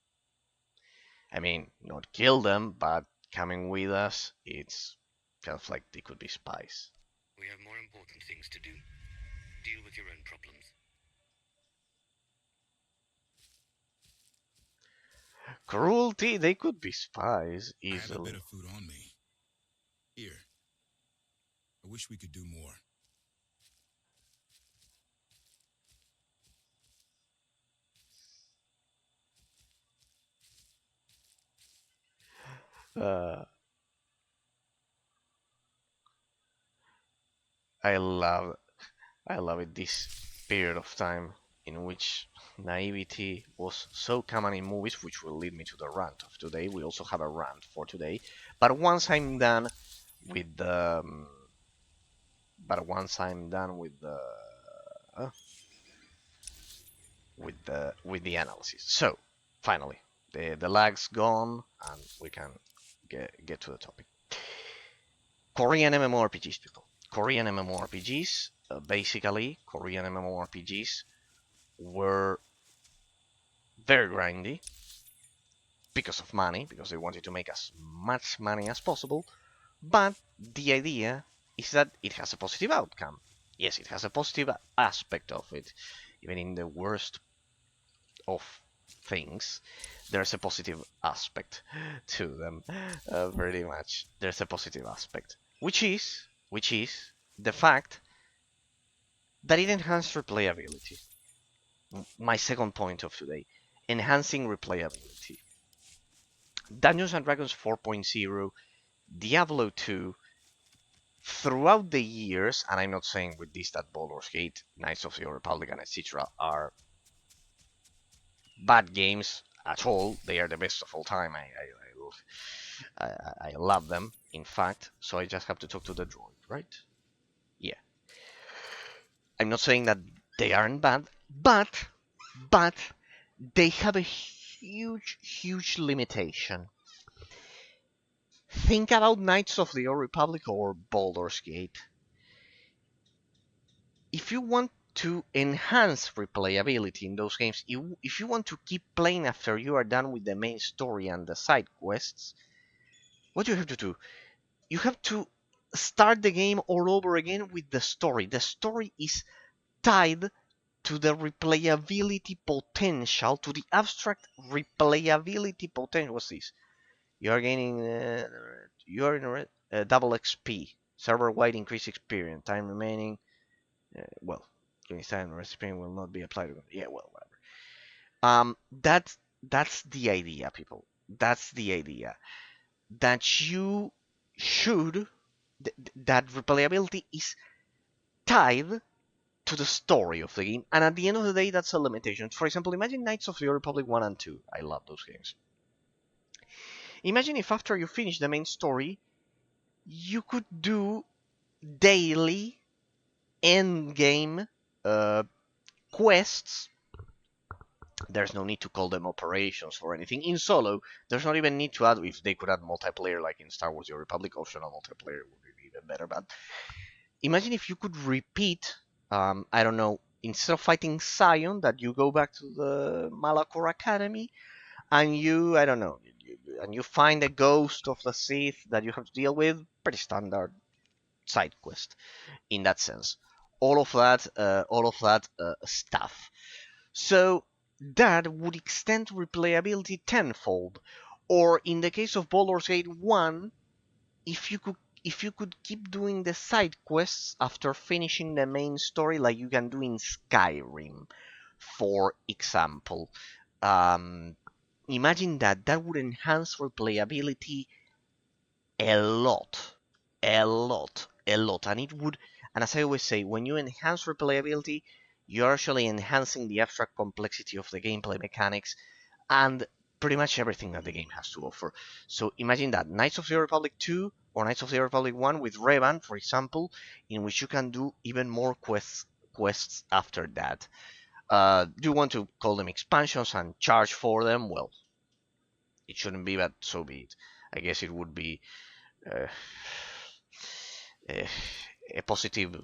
I mean, not kill them, but coming with us, it's kind of like they could be spies. We have more important things to do. Deal with your own problems. Cruelty, they could be spies I have a easily. bit of food on me. Here. I wish we could do more. Uh, I love it. This period of time in which naivety was so common in movies, which will lead me to the rant of today. We also have a rant for today. But once I'm done with the, with the analysis. So finally, the lag's gone, and we can get to the topic. Korean MMORPGs, people. Korean MMORPGs, basically, Korean MMORPGs were very grindy because of money, because they wanted to make as much money as possible. But the idea is that it has a positive outcome. Yes, it has a positive aspect of it. Even in the worst of things, there's a positive aspect to them. Pretty much, there's a positive aspect, which is the fact that it enhances replayability. My second point of today, enhancing replayability. Dungeons & Dragons 4.0 Diablo 2, throughout the years, and I'm not saying with this that Baldur's Gate, Knights of the Old Republic, and etc. are bad games at all. They are the best of all time. I love them, in fact. So I just have to talk to the droid, right? Yeah. I'm not saying that they aren't bad, but they have a huge limitation. Think about Knights of the Old Republic or Baldur's Gate. If you want to enhance replayability in those games, if you want to keep playing after you are done with the main story and the side quests, what do you have to do? You have to start the game all over again with the story. The story is tied to the replayability potential, to the abstract replayability potential. What's this? You are gaining, you are in double XP, server-wide increased experience, time remaining. Well, gaining time recipe will not be applied. Yeah, well, whatever. That's the idea, people. That's the idea. That you should that replayability is tied to the story of the game, and at the end of the day, that's a limitation. For example, imagine Knights of the Old Republic 1 and 2. I love those games. Imagine if after you finish the main story, you could do daily end game quests. There's no need to call them operations or anything. In solo, there's not even need to add, if they could add multiplayer like in Star Wars The Old Republic, optional multiplayer would be even better. But imagine if you could repeat, I don't know, instead of fighting Sion, that you go back to the Malachor Academy and I don't know, and you find a ghost of the Sith that you have to deal with. Pretty standard side quest in that sense. All of that stuff. So that would extend replayability tenfold. Or in the case of Baldur's Gate 1, if you could keep doing the side quests after finishing the main story, like you can do in Skyrim, for example. Um, Imagine that would enhance replayability a lot, a lot, and it would. And as I always say, when you enhance replayability, you're actually enhancing the abstract complexity of the gameplay mechanics and pretty much everything that the game has to offer. So imagine that Knights of the Republic 2 or Knights of the Republic 1 with Revan, for example, in which you can do even more quests after that. Do you want to call them expansions and charge for them? Well, it shouldn't be, but so be it. I guess it would be uh, a positive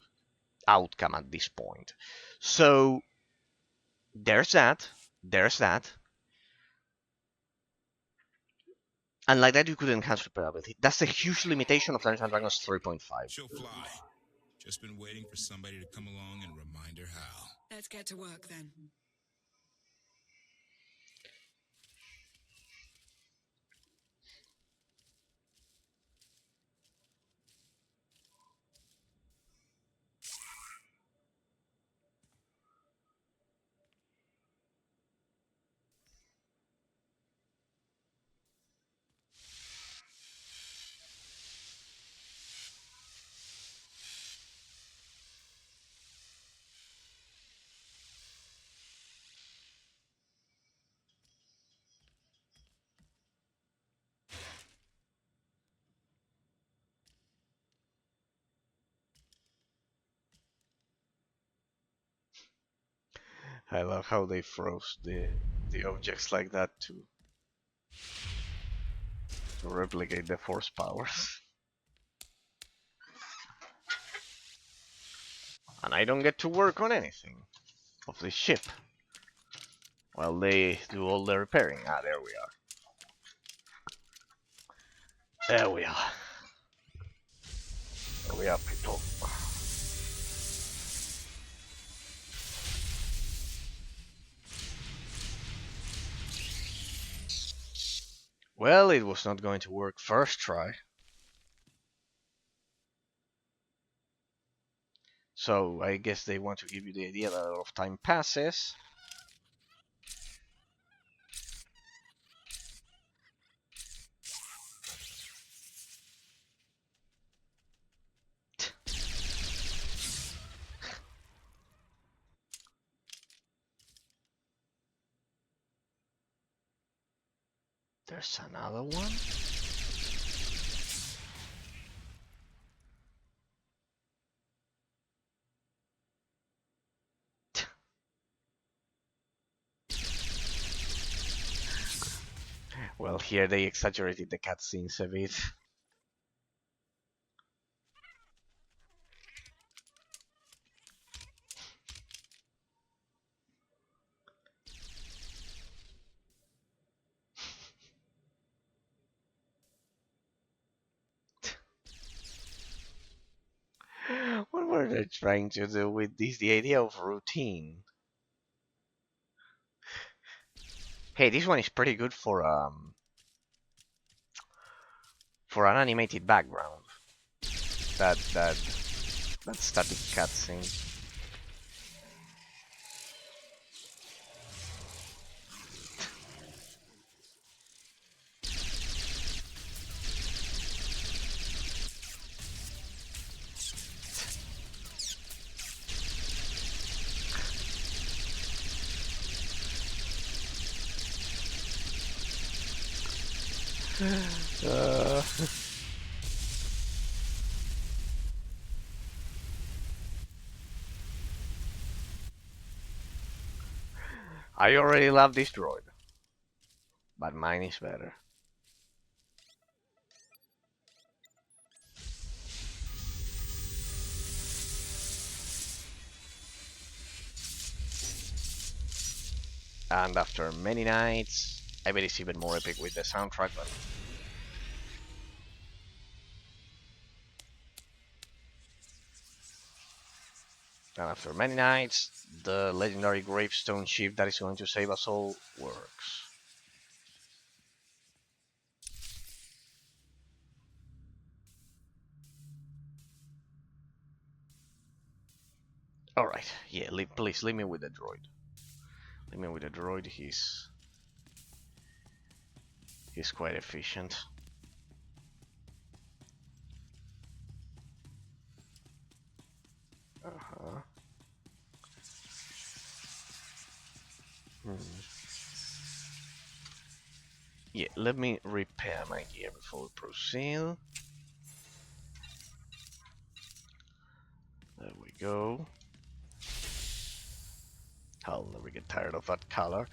outcome at this point. So there's that. There's that. And like that, you could enhance replayability. That's a huge limitation of Dungeons & Dragons 3.5. She'll fly. Just been waiting for somebody to come along and remind her how. Let's get to work then. I love how they froze the objects like that to replicate the force powers. And I don't get to work on anything of the ship while they do all the repairing. Ah, there we are. There we are. There we are, people. Well, it was not going to work first try. So I guess they want to give you the idea that a lot of time passes. There's another one. Well, here they exaggerated the cutscenes a bit. What were they trying to do with this? The idea of routine. Hey, this one is pretty good for an animated background. That static cutscene. Uh, I already love this droid, but mine is better. And after many nights, I bet it's even more epic with the soundtrack, but and after many nights, the legendary Gravestone ship that is going to save us all works. Alright, yeah, please leave me with the droid. Leave me with the droid, he's quite efficient. Uh-huh. Yeah, let me repair my gear before we proceed. There we go. I'll never get tired of that color.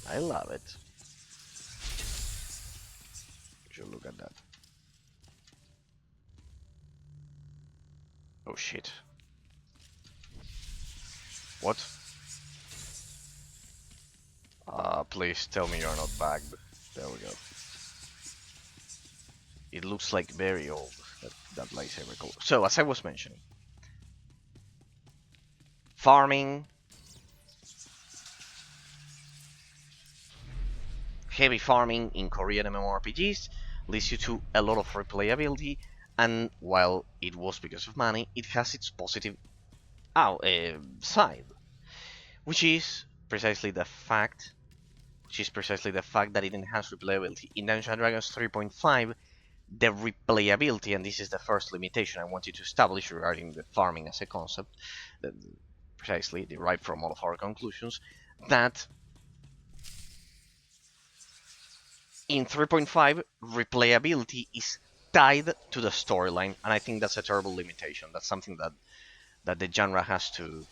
I love it. You should look at that. Oh shit. What? Please tell me you're not bagged. There we go. It looks like very old, that lightsaber color. So, as I was mentioning, farming, heavy farming in Korean MMORPGs leads you to a lot of replayability, and while it was because of money, it has its positive side, which is precisely the fact that it enhances replayability. In Dungeons & Dragons 3.5, the replayability, and this is the first limitation I want you to establish regarding the farming as a concept, that precisely derived from all of our conclusions, that in 3.5, replayability is tied to the storyline, and I think that's a terrible limitation. That's something that the genre has to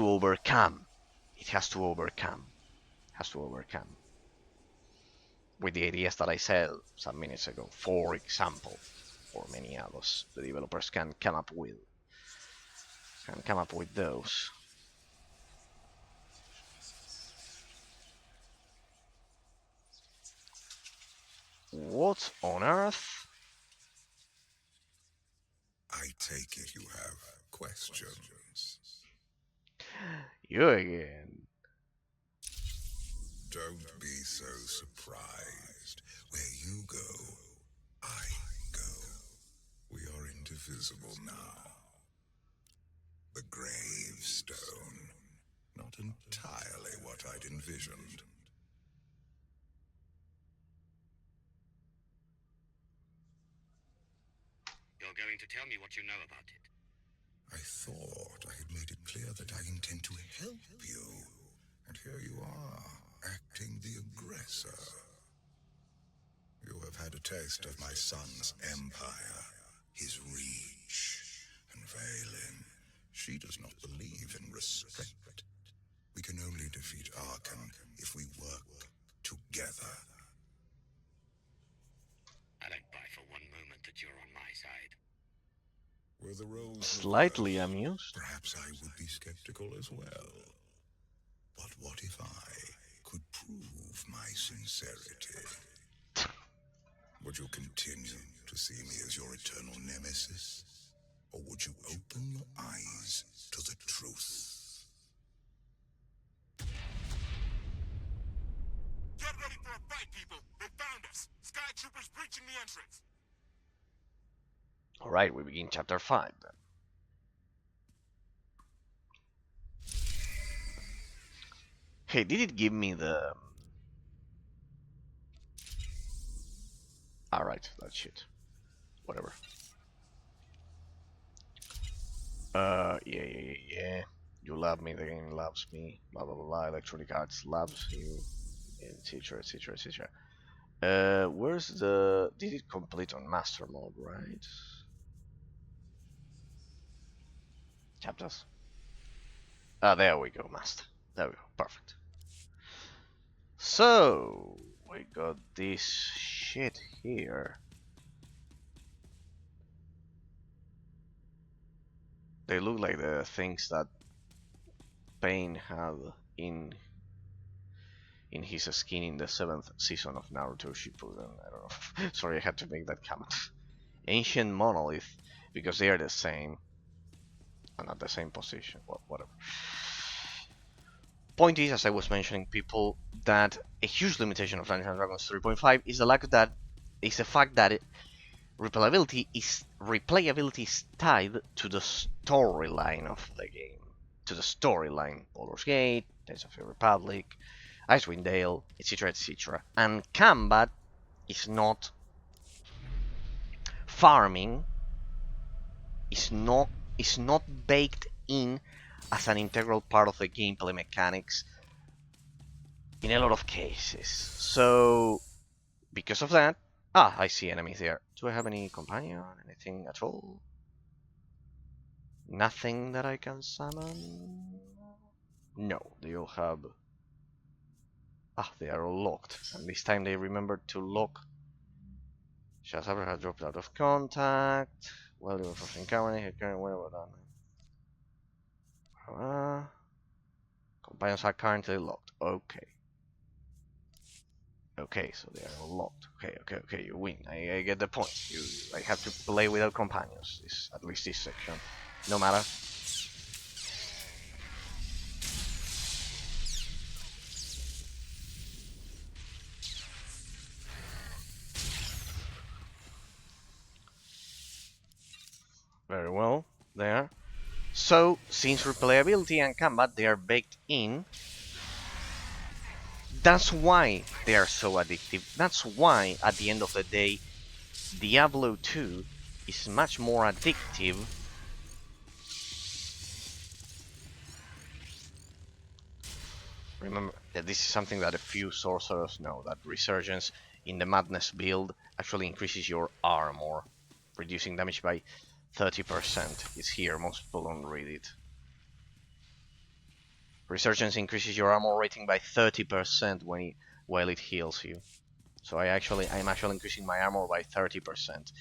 overcome. It has to overcome. With the ideas that I said some minutes ago, for example, or many others, the developers can come up with those. What on earth? I take it you have questions. You again. Don't be so surprised. Where you go, I go. We are indivisible now. The Gravestone. Not entirely what I'd envisioned. You're going to tell me what you know about it. I thought I had made it clear that I intend to help you. And here you are, acting the aggressor. sir. You have had a taste of my son's empire, his reach, and Valen. She does not believe in restraint. We can only defeat Arkan if we work together. I don't buy for one moment that you're on my side. Were the roles Slightly reversed, amused. perhaps I would be skeptical as well. But what if I could prove my sincerity? Would you continue to see me as your eternal nemesis? Or would you open your eyes to the truth? Get ready for a fight, people! They found us! Sky Troopers breaching the entrance! Alright, we begin chapter 5 then. Hey, did it give me the... Alright, that shit. Whatever. Yeah. You love me, the game loves me, blah blah blah, Electronic Arts loves you, etc, etc, etc. Where's the... Did it complete on Master Mode, right? Chapters? Ah, there we go, Master. There we go, perfect. So, we got this shit here. They look like the things that Pain had in his skin in the 7th season of Naruto Shippuden. I don't know. Sorry, I had to make that comment. Ancient monolith, because they are the same. And at the same position. Well, whatever. Point is, as I was mentioning, people, that a huge limitation of Dungeons & Dragons 3.5 is the fact that replayability is tied to the storyline of the game. To the storyline. Baldur's Gate, Tales of the Republic, Icewind Dale, etc, etc. And combat is not... Farming is not baked in as an integral part of the gameplay mechanics in a lot of cases. So, because of that... Ah, I see enemies there. Do I have any companion? Anything at all? Nothing that I can summon? No, they all have... Ah, they are all locked. And this time they remembered to lock. Shazabra has dropped out of contact. Well, you were first encountering her current whatever done. Companions are currently locked. Okay. Okay, so they are all locked. Okay, you win. I get the point. I have to play without companions. At least this section. No matter. Very well, there. So, since replayability and combat, they are baked in, that's why they are so addictive. That's why, at the end of the day, Diablo 2 is much more addictive Remember that this is something that a few sorcerers know, that Resurgence in the Madness build actually increases your armor, reducing damage by 30%. It's here, most people don't read it. Resurgence increases your armor rating by 30% while it heals you. So I'm actually increasing my armor by 30%.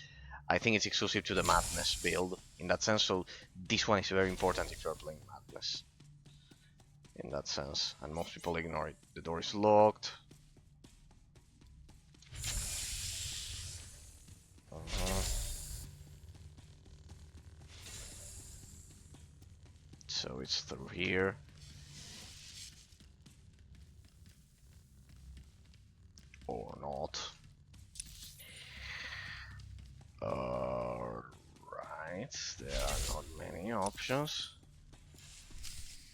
I think it's exclusive to the Madness build in that sense, so this one is very important if you're playing Madness. In that sense, and most people ignore it. The door is locked. So it's through here. Or not. Alright, there are not many options.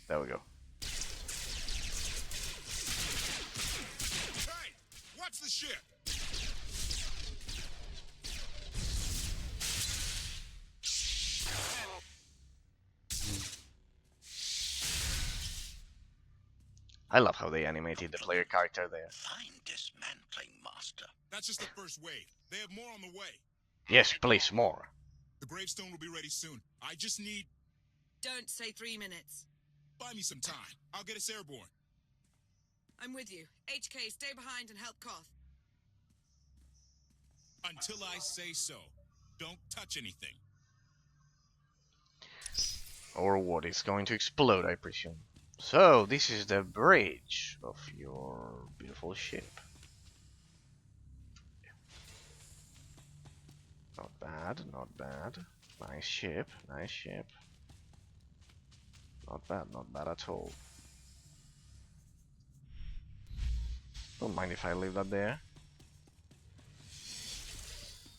There we go. Hey! Watch the ship! I love how they animated the player character there. Fine dismantling, Master. That's just the first wave. They have more on the way. Yes, please, more. The gravestone will be ready soon. I just need... Don't say 3 minutes. Buy me some time. I'll get us airborne. I'm with you. HK, stay behind and help Koth. Until I say so. Don't touch anything. Or what is going to explode, I presume. So, this is the bridge of your beautiful ship. Not bad, not bad. Nice ship, nice ship. Not bad at all. Don't mind if I leave that there.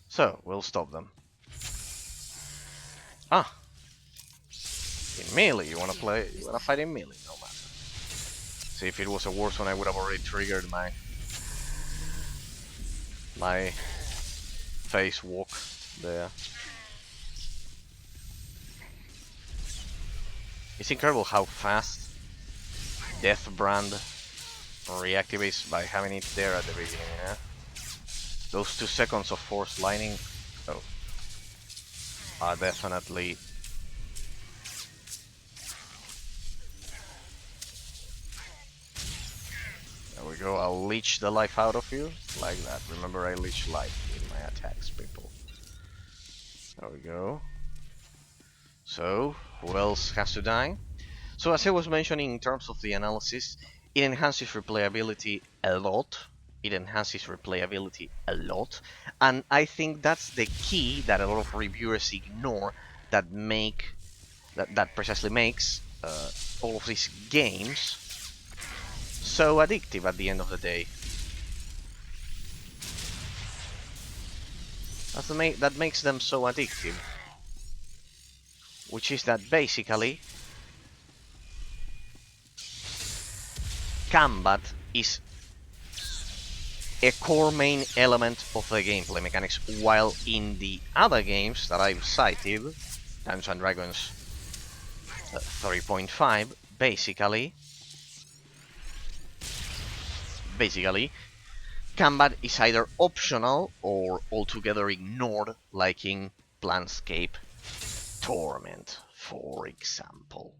So, we'll stop them. Ah! In melee, you wanna fight in melee, no matter. See, if it was a worse one, I would have already triggered my face walk there. It's incredible how fast Death Brand reactivates by having it there at the beginning, yeah? Those 2 seconds of force lightning are definitely there we go. I'll leech the life out of you like that. Remember, I leech life in my attacks, people. There we go. So, who else has to die? So, as I was mentioning in terms of the analysis, it enhances replayability a lot. And I think that's the key that a lot of reviewers ignore, that precisely makes all of these games so addictive at the end of the day. That makes them so addictive. Which is that basically combat is a core main element of the gameplay mechanics, while in the other games that I've cited, Dungeons and Dragons 3.5, basically combat is either optional or altogether ignored, like in Planescape Torment, for example.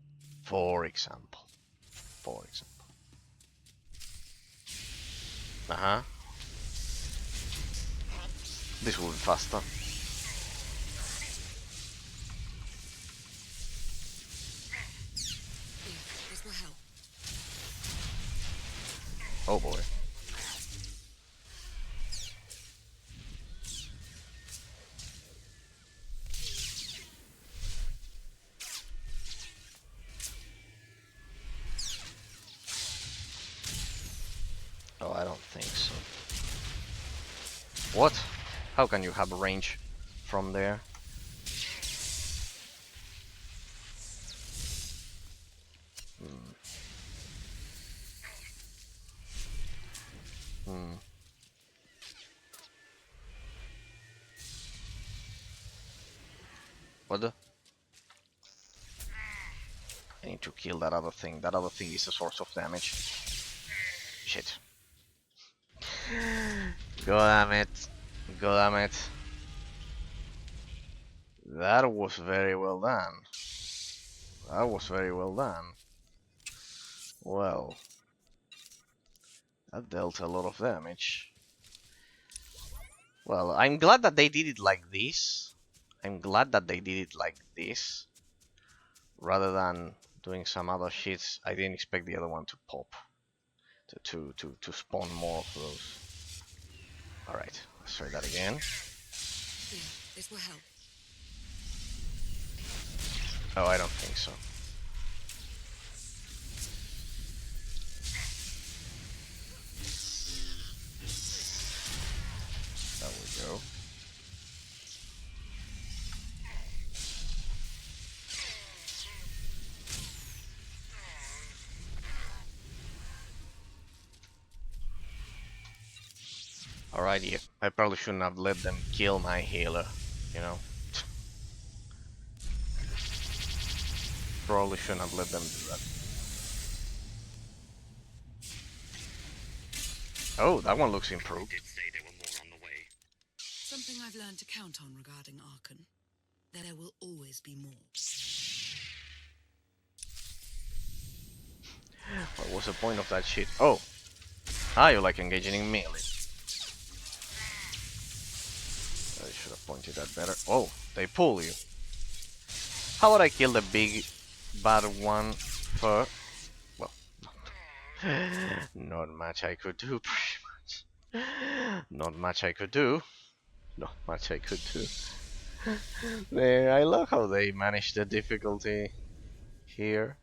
This will be faster. This will help. Oh boy. Oh, I don't think so. What? How can you have range from there? What the? I need to kill that other thing. That other thing is a source of damage. Shit. God damn it. That was very well done. Well, that dealt a lot of damage. Well, I'm glad that they did it like this. Rather than doing some other shits. I didn't expect the other one to pop. To spawn more of those. Alright, let's try that again. This will help. Oh, I don't think so. There we go. Alrighty, I probably shouldn't have let them kill my healer, you know. Probably shouldn't have let them do that. Oh, that one looks They improved. did say there were more on the way. Something I've learned to count on regarding Arkan. There will always be more. What was the point of that shit? Oh, ah, you like engaging in melee. I should have pointed that better. Oh, they pull you. How would I kill the big bad one first? Well, not much I could do, pretty much. Not much I could do. Not much I could do. I love how they manage the difficulty here.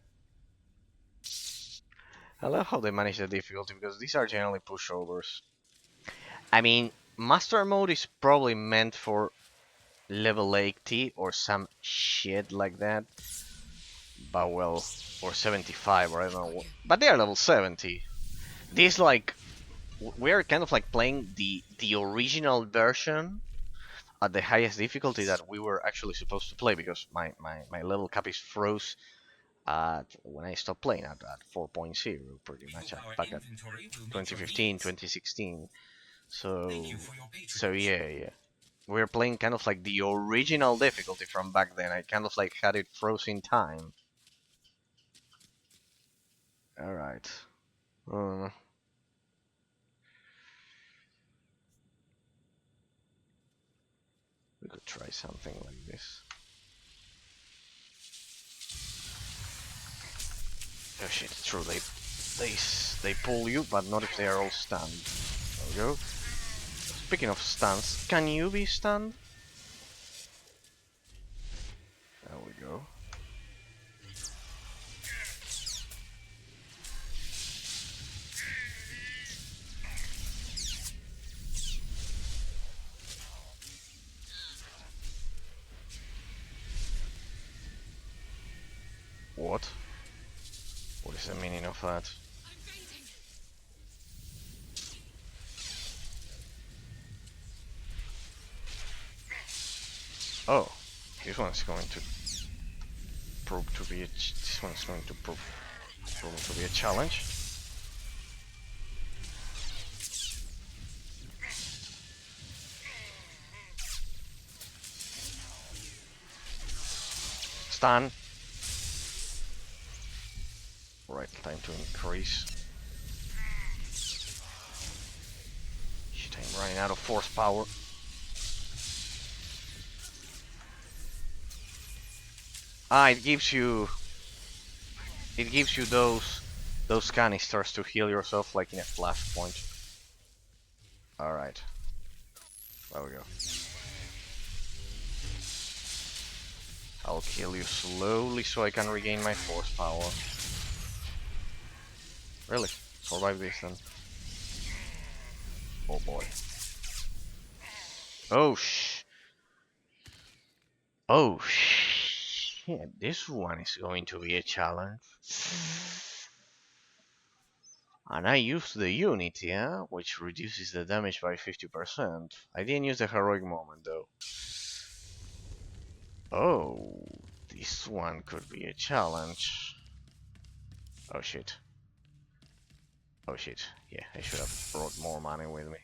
I love how they manage the difficulty because these are generally pushovers. I mean, Master Mode is probably meant for level 80 or some shit like that. But well, or 75 or I don't know what. But they are level 70. This like we're kind of like playing the original version at the highest difficulty that we were actually supposed to play because my level cap is froze at when I stopped playing at 4.0 pretty much back at 2015 2016. So yeah, we're playing kind of like the original difficulty from back then. I kind of like had it frozen in time. All right. uh, we could try something like this. Oh shit, it's true. They pull you, but not if they are all stunned. There we go. Speaking of stuns, can you be stunned? There we go. What? What is the meaning of that? Oh, this one's going to prove to be this one's going to prove to be a challenge. Stun. Right, time to increase. Shit, I'm running out of force power. Ah, it gives you those canisters to heal yourself like in a flashpoint. All right, there we go. I'll kill you slowly so I can regain my force power. Really? Survive this then. Oh boy. Oh sh. Oh shit. This one is going to be a challenge. And I used the unit, yeah, which reduces the damage by 50%. I didn't use the heroic moment though. Oh, this one could be a challenge. Oh shit. Oh shit. Yeah, I should have brought more money with me.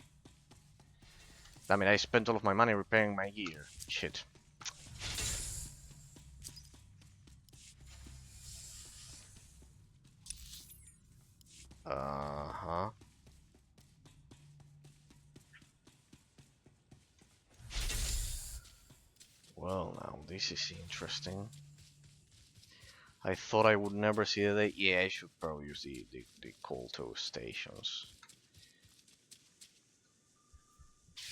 Damn it, I spent all of my money repairing my gear. Shit. Uh-huh. Well, now this is interesting. I thought I would never see the day. Yeah, I should probably use the kotor stations.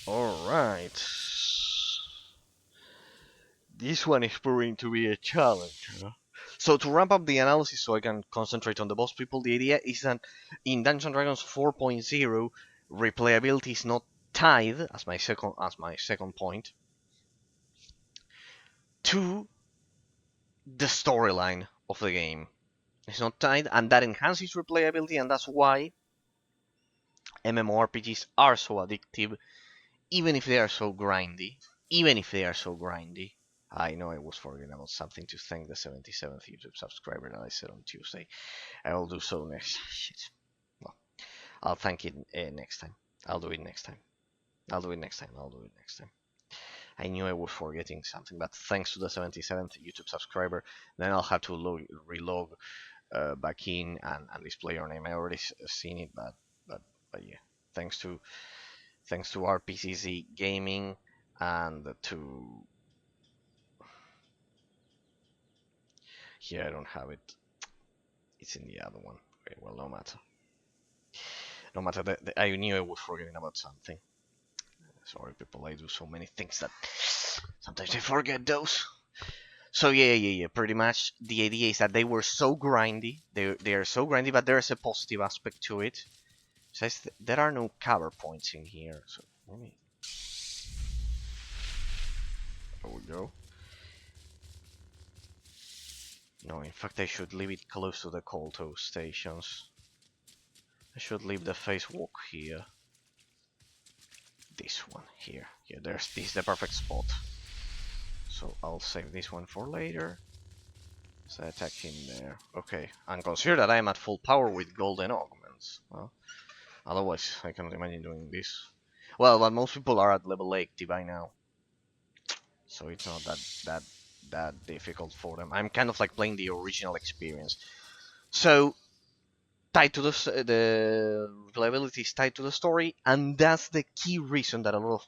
Alright. This one is proving to be a challenge, huh? So to wrap up the analysis so I can concentrate on the boss people, the idea is that in Dungeons & Dragons 4.0, replayability is not tied, as my second point, to the storyline of the game. It's not tied, and that enhances replayability, and that's why MMORPGs are so addictive, even if they are so grindy. Even if they are so grindy. I know I was forgetting about something to thank the 77th YouTube subscriber that I said on Tuesday. I will do so next. Shit. Well, I'll thank it next time. I'll do it next time. I'll do it next time. I'll do it next time. I knew I was forgetting something, but thanks to the 77th YouTube subscriber, then I'll have to relog back in and display your name. I already seen it, but yeah, thanks to RPCC Gaming and to here I don't have it. It's in the other one. Okay, well, no matter. No matter. I knew I was forgetting about something. Sorry, people. I do so many things that sometimes I forget those. So yeah. Pretty much the idea is that they were so grindy. They are so grindy, but there's a positive aspect to it. Says there are no cover points in here. So let me. There we go. No, in fact, I should leave it close to the kotor stations. I should leave the face walk here. This one here. Yeah, this is the perfect spot. So I'll save this one for later. So attack him there. Okay, and consider that I am at full power with golden augments. Well, otherwise, I cannot imagine doing this. Well, but most people are at level 80 by now, so it's not that difficult for them. I'm kind of like playing the original experience. So tied to the replayability is tied to the story, and that's the key reason that a lot of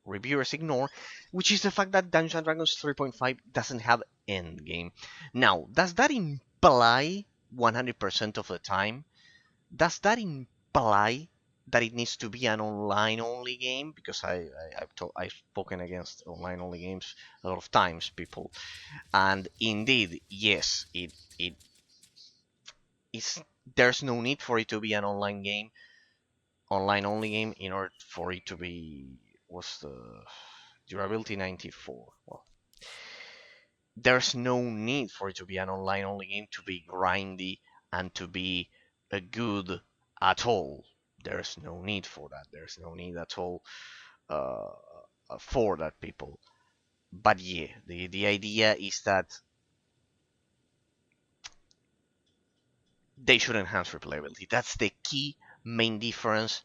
reviewers ignore, which is the fact that Dungeons & Dragons 3.5 doesn't have endgame. Now, does that imply 100% of the time? Does that imply that it needs to be an online-only game? Because I've spoken against online-only games a lot of times, people, and indeed, yes, it is. There's no need for it to be an online-only game, in order for it to be. What's the durability 94? Well, there's no need for it to be an online-only game to be grindy and to be a good at all. There's no need for that. There's no need at all for that, people. But yeah, the idea is that they should enhance replayability. That's the key main difference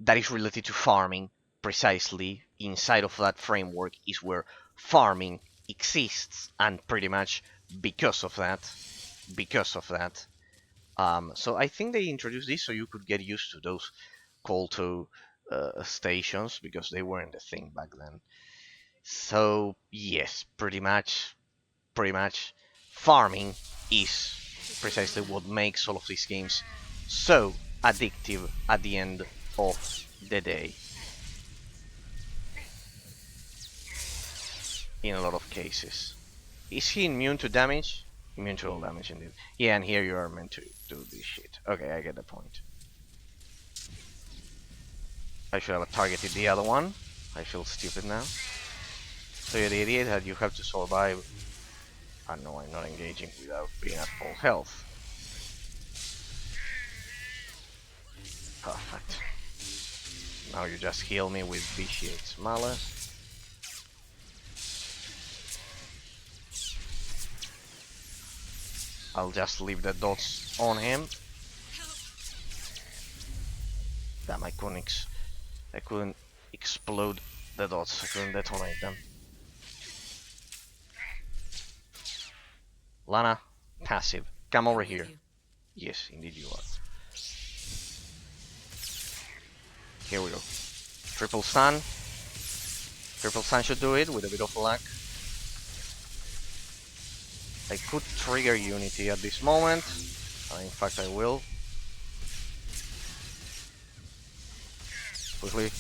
that is related to farming. Precisely inside of that framework is where farming exists, and pretty much because of that. So I think they introduced this so you could get used to those kotor stations, because they weren't a thing back then. So yes, pretty much farming is precisely what makes all of these games so addictive at the end of the day. In a lot of cases. Is he immune to damage? Immune to all damage, indeed. Yeah, and here you are meant to do this shit. Okay, I get the point. I should have targeted the other one. I feel stupid now. So you're the idiot that you have to survive. I know I'm not engaging without being at full health. Perfect. Now you just heal me with Vitiate's Malice. I'll just leave the dots on him. Damn, I couldn't explode the dots. I couldn't detonate them. Lana, passive. Come over here. Yes, indeed you are. Here we go. Triple stun. Triple stun should do it with a bit of luck. I could trigger Unity at this moment. In fact, I will. Quickly.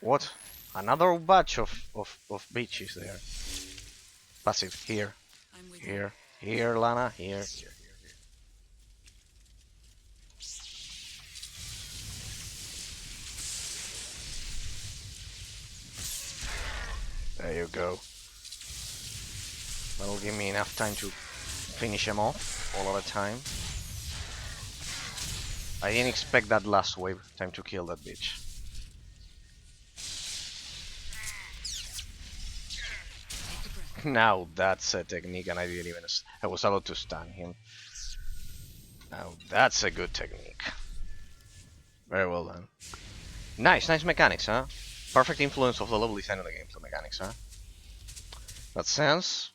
What? Another batch of bitches there. Passive, here. Here, Lana, here. There you go. That'll give me enough time to finish him off all at a time. I didn't expect that last wave. Time to kill that bitch. Now that's a technique, and I didn't even. I was about to stun him. Now that's a good technique. Very well done. Nice, nice mechanics, huh? Perfect influence of the level design on the gameplay mechanics, huh? That sense,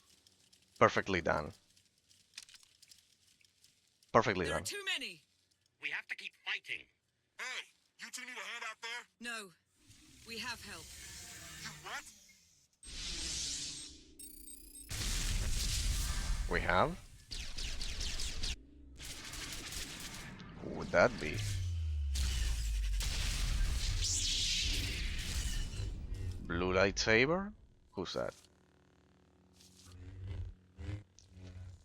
perfectly done. Perfectly There are done. too many. We have to keep fighting. Hey, you two need a hand out there? No, we have help. You what? We have? Who would that be? Blue lightsaber? Who's that?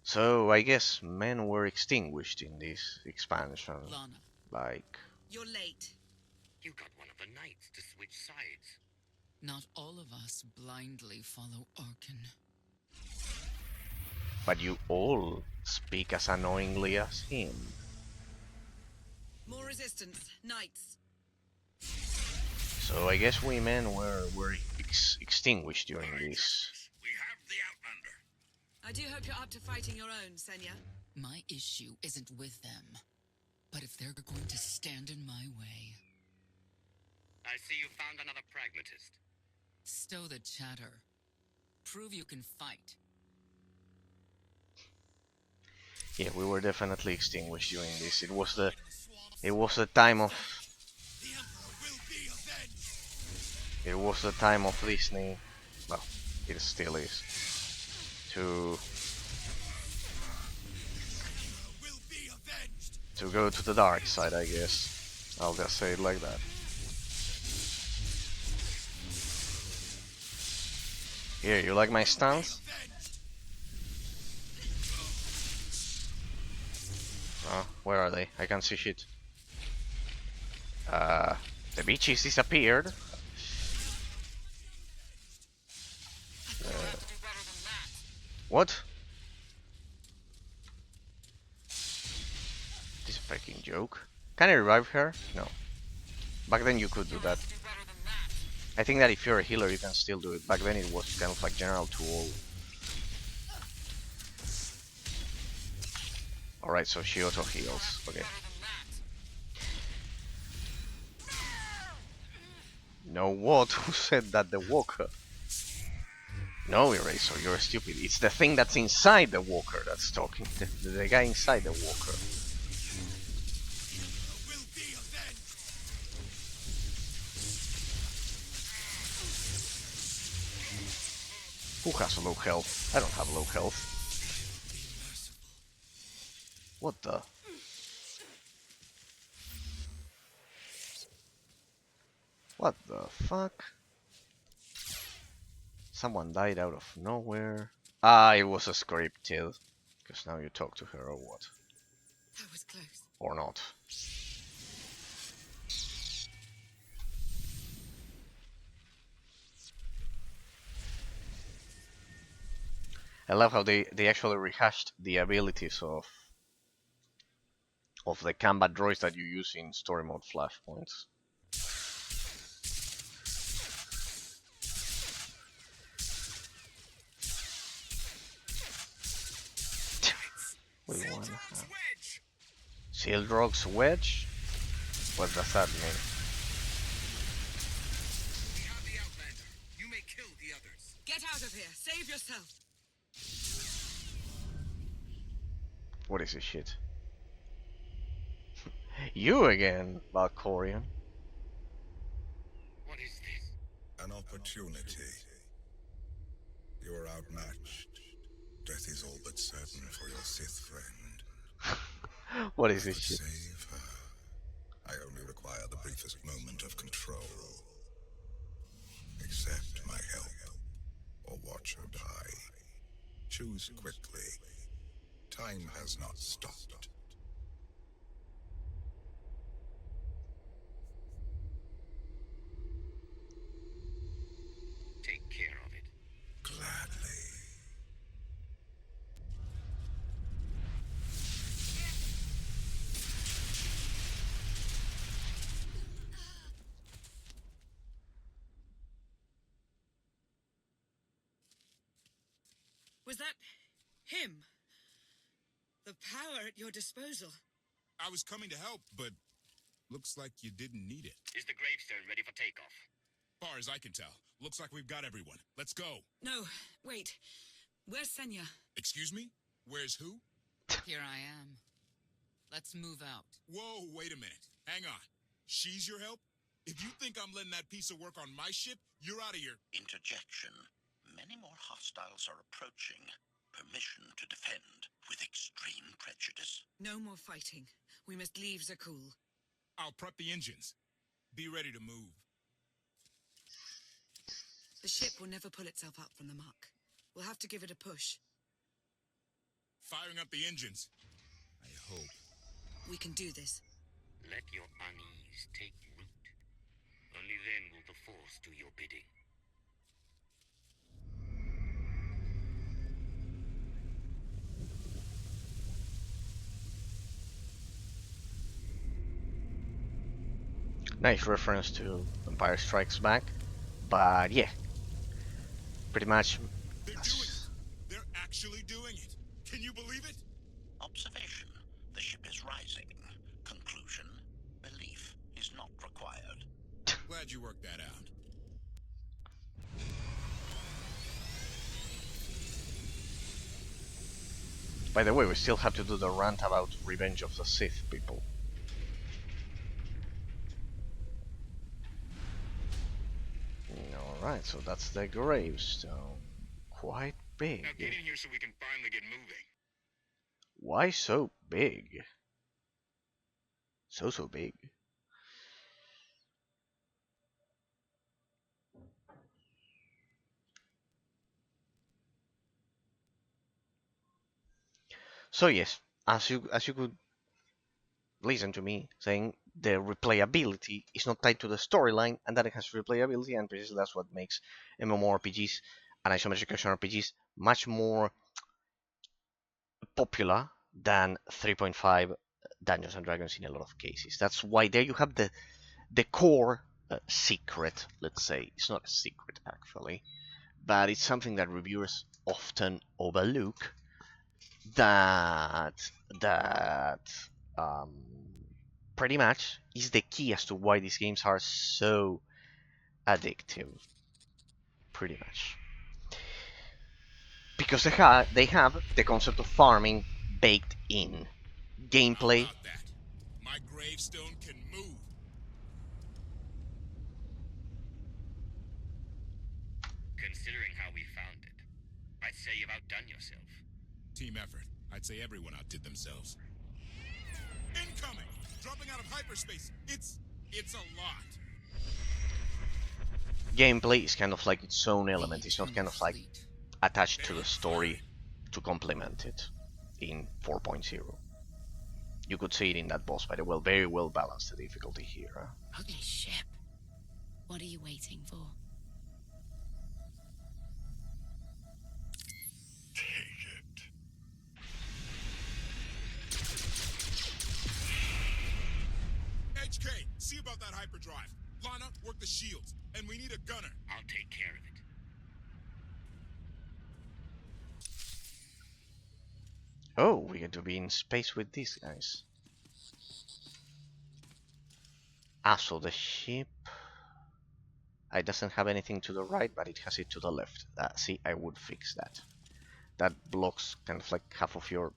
So I guess men were extinguished in this expansion. Lana, Like, you're late. You got one of the knights to switch sides. Not all of us blindly follow Arkan. but you all speak as annoyingly as him. More resistance, knights. So I guess we men were extinguished during this. We have the Outlander. I do hope you're up to fighting your own, Senya. My issue isn't with them, but if they're going to stand in my way. I see you found another pragmatist. Stow the chatter. Prove you can fight. Yeah, we were definitely extinguished during this. It was the time of The Emperor will be avenged. it was the time of Disney. Well, it still is. To Will be avenged. go to the dark side, I guess. I'll just say it like that. Here, you like my stance? Oh, where are they? I can't see shit. The beaches disappeared. What? This is a freaking joke. Can I revive her? No. Back then you could do that. I think that if you're a healer you can still do it. Back then it was kind of like general to all. Alright, so she auto heals. Okay. No, what? Who said that? The walker? No, Eraser, you're stupid. It's the thing that's inside the walker that's talking. The guy inside the walker. Will be avenged. Who has low health? I don't have low health. What the? What the fuck? Someone died out of nowhere. Ah, it was a scripted. Because now you talk to her or what? That was close. Or not. I love how they actually rehashed the abilities of the combat droids that you use in story mode flashpoints. We wanna have Sildrog's wedge? What does that mean? We have the Outlander. You may kill the others. Get out of here. Save yourself. What is this shit? You again, Valkorian. What is this? An opportunity. You are outmatched. Death is all but certain for your Sith friend. What is I this could shit? save her. I only require the briefest moment of control. Accept my help, or watch her die. Choose quickly. Time has not stopped. Take care of it. Gladly. Was that him? The power at your disposal. I was coming to help, but looks like you didn't need it. Is the gravestone ready for takeoff? Far as I can tell, looks like we've got everyone. Let's go. No, wait. Where's Senya? Excuse me? Where's who? Here I am. Let's move out. Whoa, wait a minute. Hang on. She's your help? If you think I'm letting that piece of work on my ship, you're out of here. Interjection. Many more hostiles are approaching. Permission to defend with extreme prejudice. No more fighting. We must leave Zakul. I'll prep the engines. Be ready to move. The ship will never pull itself up from the muck. We'll have to give it a push. Firing up the engines. I hope. We can do this. Let your unease take root. Only then will the Force do your bidding. Nice reference to Empire Strikes Back, but yeah, pretty much. They're doing it. They're actually doing it. Can you believe it? Observation. The ship is rising. Conclusion. Belief is not required. Glad you worked that out. By the way, we still have to do the rant about Revenge of the Sith, people. Alright, so that's the gravestone. Quite big. Now get in here so we can finally get moving. Why so big? So big. So yes, as you could listen to me saying, the replayability is not tied to the storyline, and that it has replayability, and precisely that's what makes mmorpgs and isometric action RPGs much more popular than 3.5 Dungeons and Dragons in a lot of cases. That's why there you have the core secret, let's say. It's not a secret actually, but it's something that reviewers often overlook, that pretty much is the key as to why these games are so addictive. Pretty much. Because they have the concept of farming baked in. Gameplay. How about that? My gravestone can move. Considering how we found it, I'd say you've outdone yourself. Team effort. I'd say everyone outdid themselves. Incoming! Dropping out of hyperspace. It's a lot. Gameplay is kind of like its own element. It's not kind of like attached to the story to complement it in 4.0. You could see it in that boss fight. Well, very well balanced the difficulty here. Huh? Ugly ship. What are you waiting for? Take it. HK, see about that hyperdrive. Lana, work the shields. And we need a gunner. I'll take care of it. Oh, we get to be in space with these guys. Ah, so the ship... It doesn't have anything to the right, but it has it to the left. See, I would fix that. That blocks kind of like half of your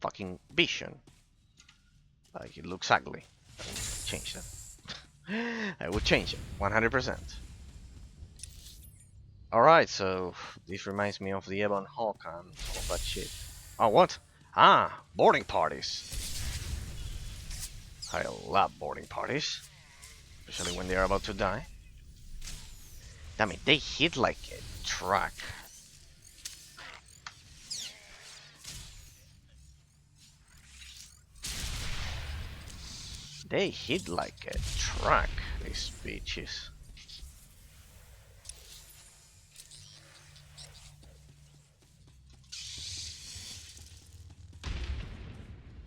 fucking vision. Like, it looks ugly. I would change that. I would change it, 100%. Alright, so this reminds me of the Ebon Hawk and all that shit. Oh, what? Ah, boarding parties. I love boarding parties, especially when they're about to die. Damn it, they hit like a truck. They hit like a truck, these bitches.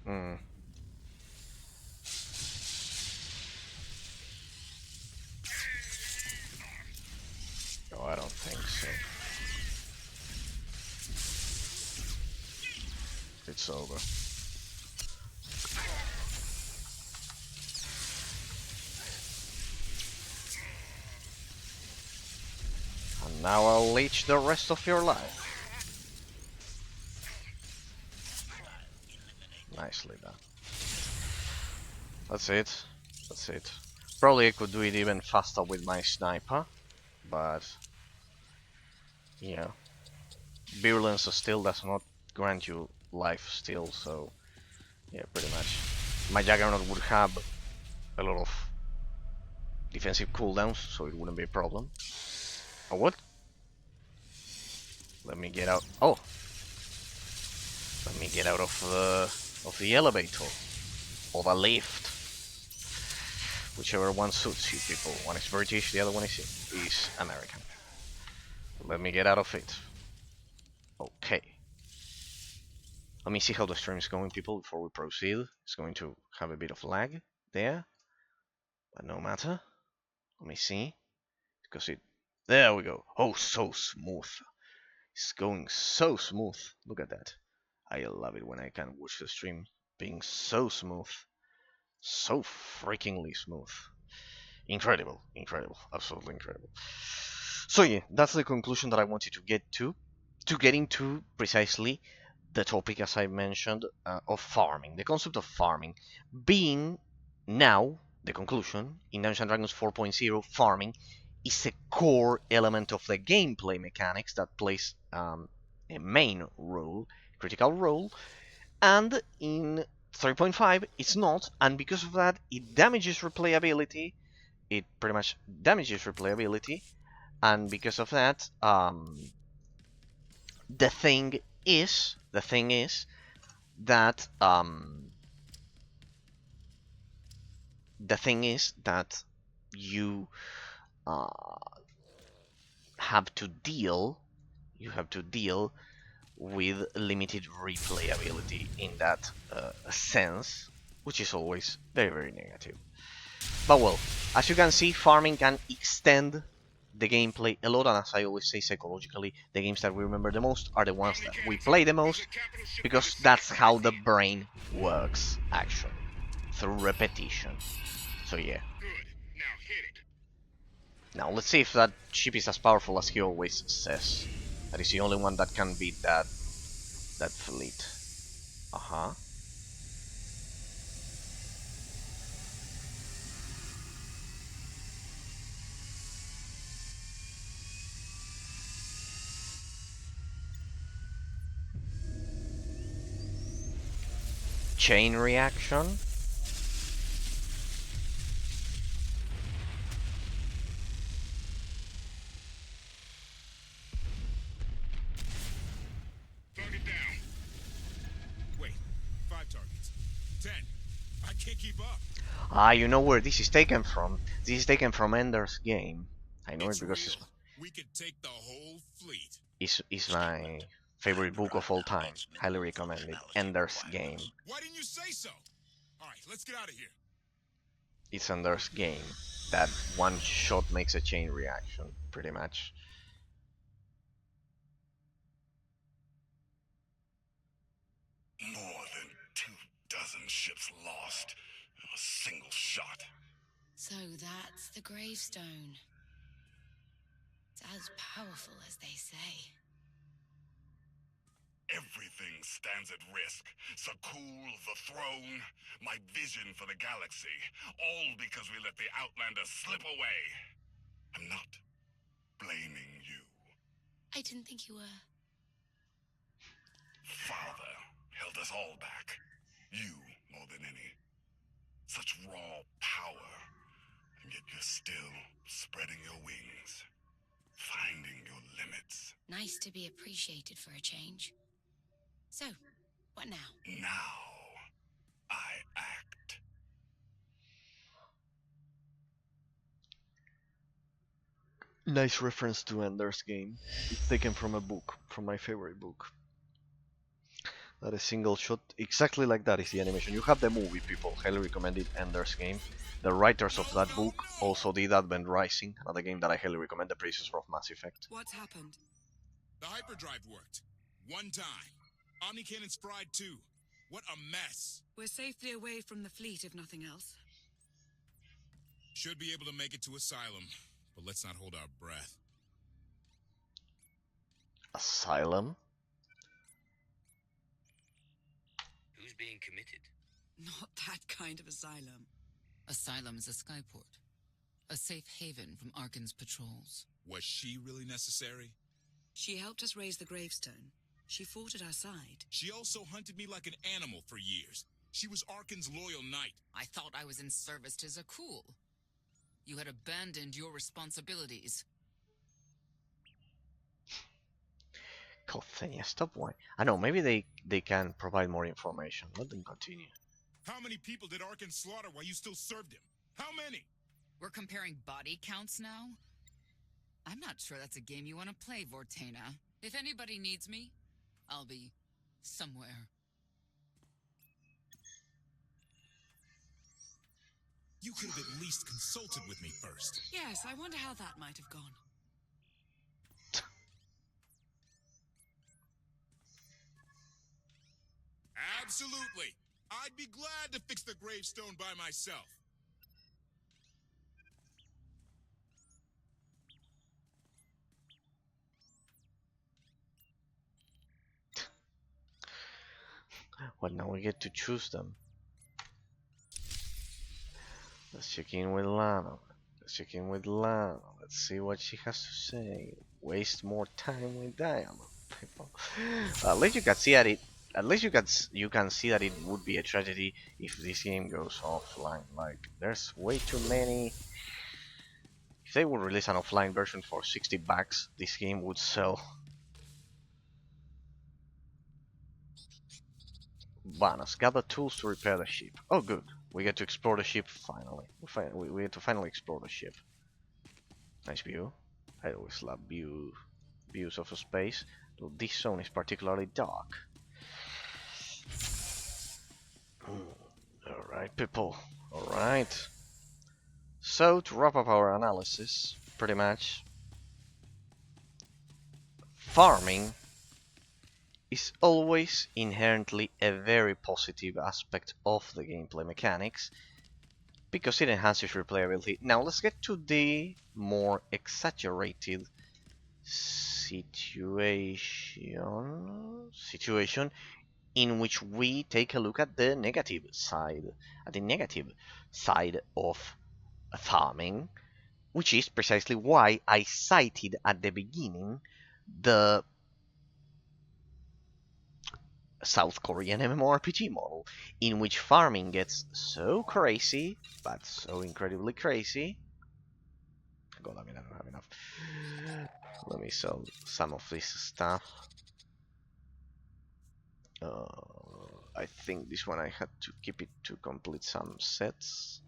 Hmm. Oh, I don't think so. it's over. And now I'll leech the rest of your life. Nicely done. That's it. That's it. Probably I could do it even faster with my sniper, but yeah, virulence still does not grant you life still, so yeah, pretty much. My Juggernaut would have a lot of defensive cooldowns, so it wouldn't be a problem. Oh, what? Let me get out. Oh, let me get out of the elevator or the lift, whichever one suits you people. One is British, the other one is American. Let me get out of it. Okay. Let me see how the stream is going, people, before we proceed. It's going to have a bit of lag there, but no matter. Let me see, because it. There we go. Oh, so smooth. It's going so smooth. Look at that. I love it when I can watch the stream being so smooth. So freakingly smooth. Incredible, incredible, absolutely incredible. So yeah, that's the conclusion that I wanted to get to get into precisely the topic, as I mentioned, of farming. The concept of farming being now the conclusion in Dungeons & Dragons 4.0. Farming is a core element of the gameplay mechanics that plays a main role, critical role, and in 3.5 it's not, and because of that it damages replayability. It pretty much damages replayability, and because of that, the thing is that you uh, have to deal with limited replayability in that sense, which is always very, very negative. But well, as you can see, farming can extend the gameplay a lot, and as I always say, psychologically, the games that we remember the most are the ones that we play the most, because that's how the brain works, actually, through repetition. So yeah. Now let's see if that ship is as powerful as he always says. That is the only one that can beat that fleet. Uh-huh. Chain reaction. Target down. Wait, 5 targets. 10. I can't keep up. Ah, you know where this is taken from. This is taken from Ender's Game. I know it because real. We could take the whole fleet. It's my favorite book of all time. Highly recommended. Ender's Game. Why didn't you say so? All right, let's get out of here. It's Ender's Game. That one shot makes a chain reaction, pretty much. More than 24 ships lost in a single shot. So that's the Gravestone. It's as powerful as they say. Everything stands at risk. Sakul, the throne, my vision for the galaxy. All because we let the Outlanders slip away. I'm not blaming you. I didn't think you were. Father held us all back. You more than any. Such raw power. And yet you're still spreading your wings. Finding your limits. Nice to be appreciated for a change. So, what now? Now, I act. Nice reference to Ender's Game. It's taken from a book, from my favorite book. That is single shot, exactly like that is the animation. You have the movie, people. Highly recommended, Ender's Game. The writers of that book also did Advent Rising, another game that I highly recommend, the predecessor of Mass Effect. What's happened? The hyperdrive worked. One time. Omnicannon's fried too. What a mess! We're safely away from the fleet, if nothing else. Should be able to make it to Asylum, but let's not hold our breath. Asylum? Who's being committed? Not that kind of asylum. Asylum is a skyport. A safe haven from Arkan's patrols. Was she really necessary? She helped us raise the Gravestone. She fought at our side. She also hunted me like an animal for years. She was Arkan's loyal knight. I thought I was in service to Zakul. You had abandoned your responsibilities. Kothenia, stop whining. I know, maybe they can provide more information. Let them continue. How many people did Arkan slaughter while you still served him? How many? We're comparing body counts now? I'm not sure that's a game you want to play, Vortena. If anybody needs me, I'll be somewhere. You could have at least consulted with me first. Yes, I wonder how that might have gone. Absolutely. I'd be glad to fix the gravestone by myself. Well, now we get to choose them. Let's check in with Lana. Let's see what she has to say. Waste more time with dialogue, people. At least you can see that it. At least you can see that it would be a tragedy if this game goes offline. Like, there's way too many. If they would release an offline version for 60 bucks, this game would sell. Bonus, gather tools to repair the ship. Oh, good. We get to explore the ship finally. We get to finally explore the ship. Nice view. I always love views of a space. Though this zone is particularly dark. Alright, people. Alright. So, to wrap up our analysis, pretty much, farming is always inherently a very positive aspect of the gameplay mechanics because it enhances replayability. Now let's get to the more exaggerated situation in which we take a look at the negative side of farming, which is precisely why I cited at the beginning the South Korean MMORPG model, in which farming gets so crazy, but so incredibly crazy. God, I mean, I don't have enough. Let me sell some of this stuff. I think this one I had to keep it to complete some sets.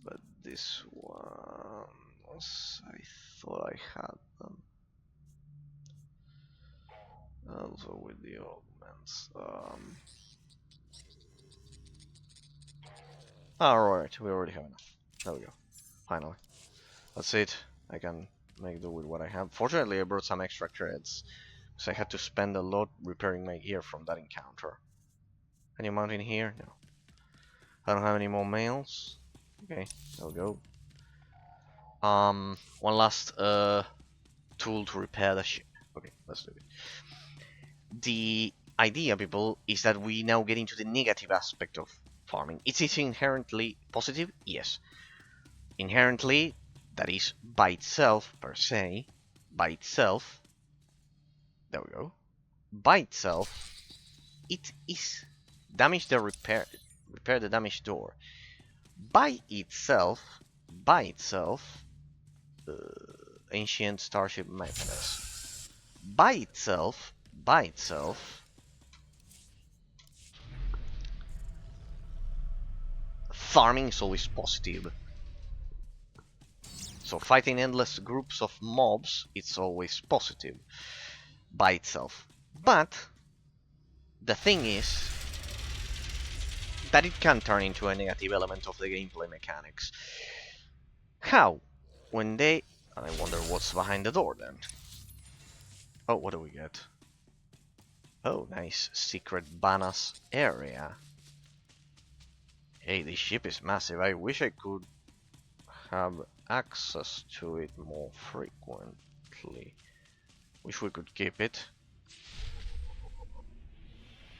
But this one was, I thought I had them. Also with the augments. Alright, we already have enough. There we go. Finally. That's it. I can make do with what I have. Fortunately, I brought some extra credits, because I had to spend a lot repairing my gear from that encounter. Any amount in here? No. I don't have any more mails. Okay, there we go. One last tool to repair the ship. Okay, let's do it. The idea, people, is that we now get into the negative aspect of farming. It is inherently positive, yes. Inherently, that is by itself, per se, by itself, there we go, by itself, it is damage the repair the damaged door. By itself, ancient starship maintenance. By itself, farming is always positive. So fighting endless groups of mobs, it's always positive by itself. But the thing is that it can turn into a negative element of the gameplay mechanics. How? When they... I wonder what's behind the door then. Oh, what do we get? Oh, nice secret Banas area. Hey, this ship is massive. I wish I could have access to it more frequently. Wish we could keep it.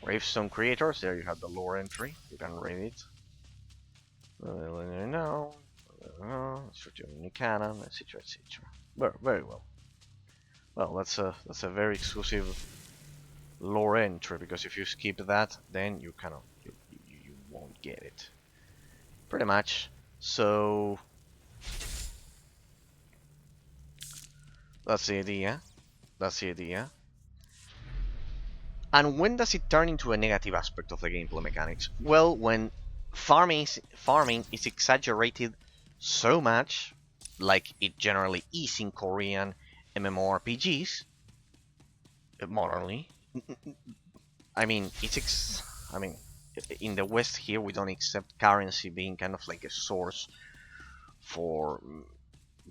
Gravestone creators, there you have the lore entry. You can read it. No, structure new canon, etc., etc. Very well. Well, that's a very exclusive lore entry, because if you skip that, then you cannot, you won't get it. Pretty much. So that's the idea. That's the idea. And when does it turn into a negative aspect of the gameplay mechanics? Well, when farming is exaggerated so much, like it generally is in Korean MMORPGs, modernly. I mean, in the West here, we don't accept currency being kind of like a source for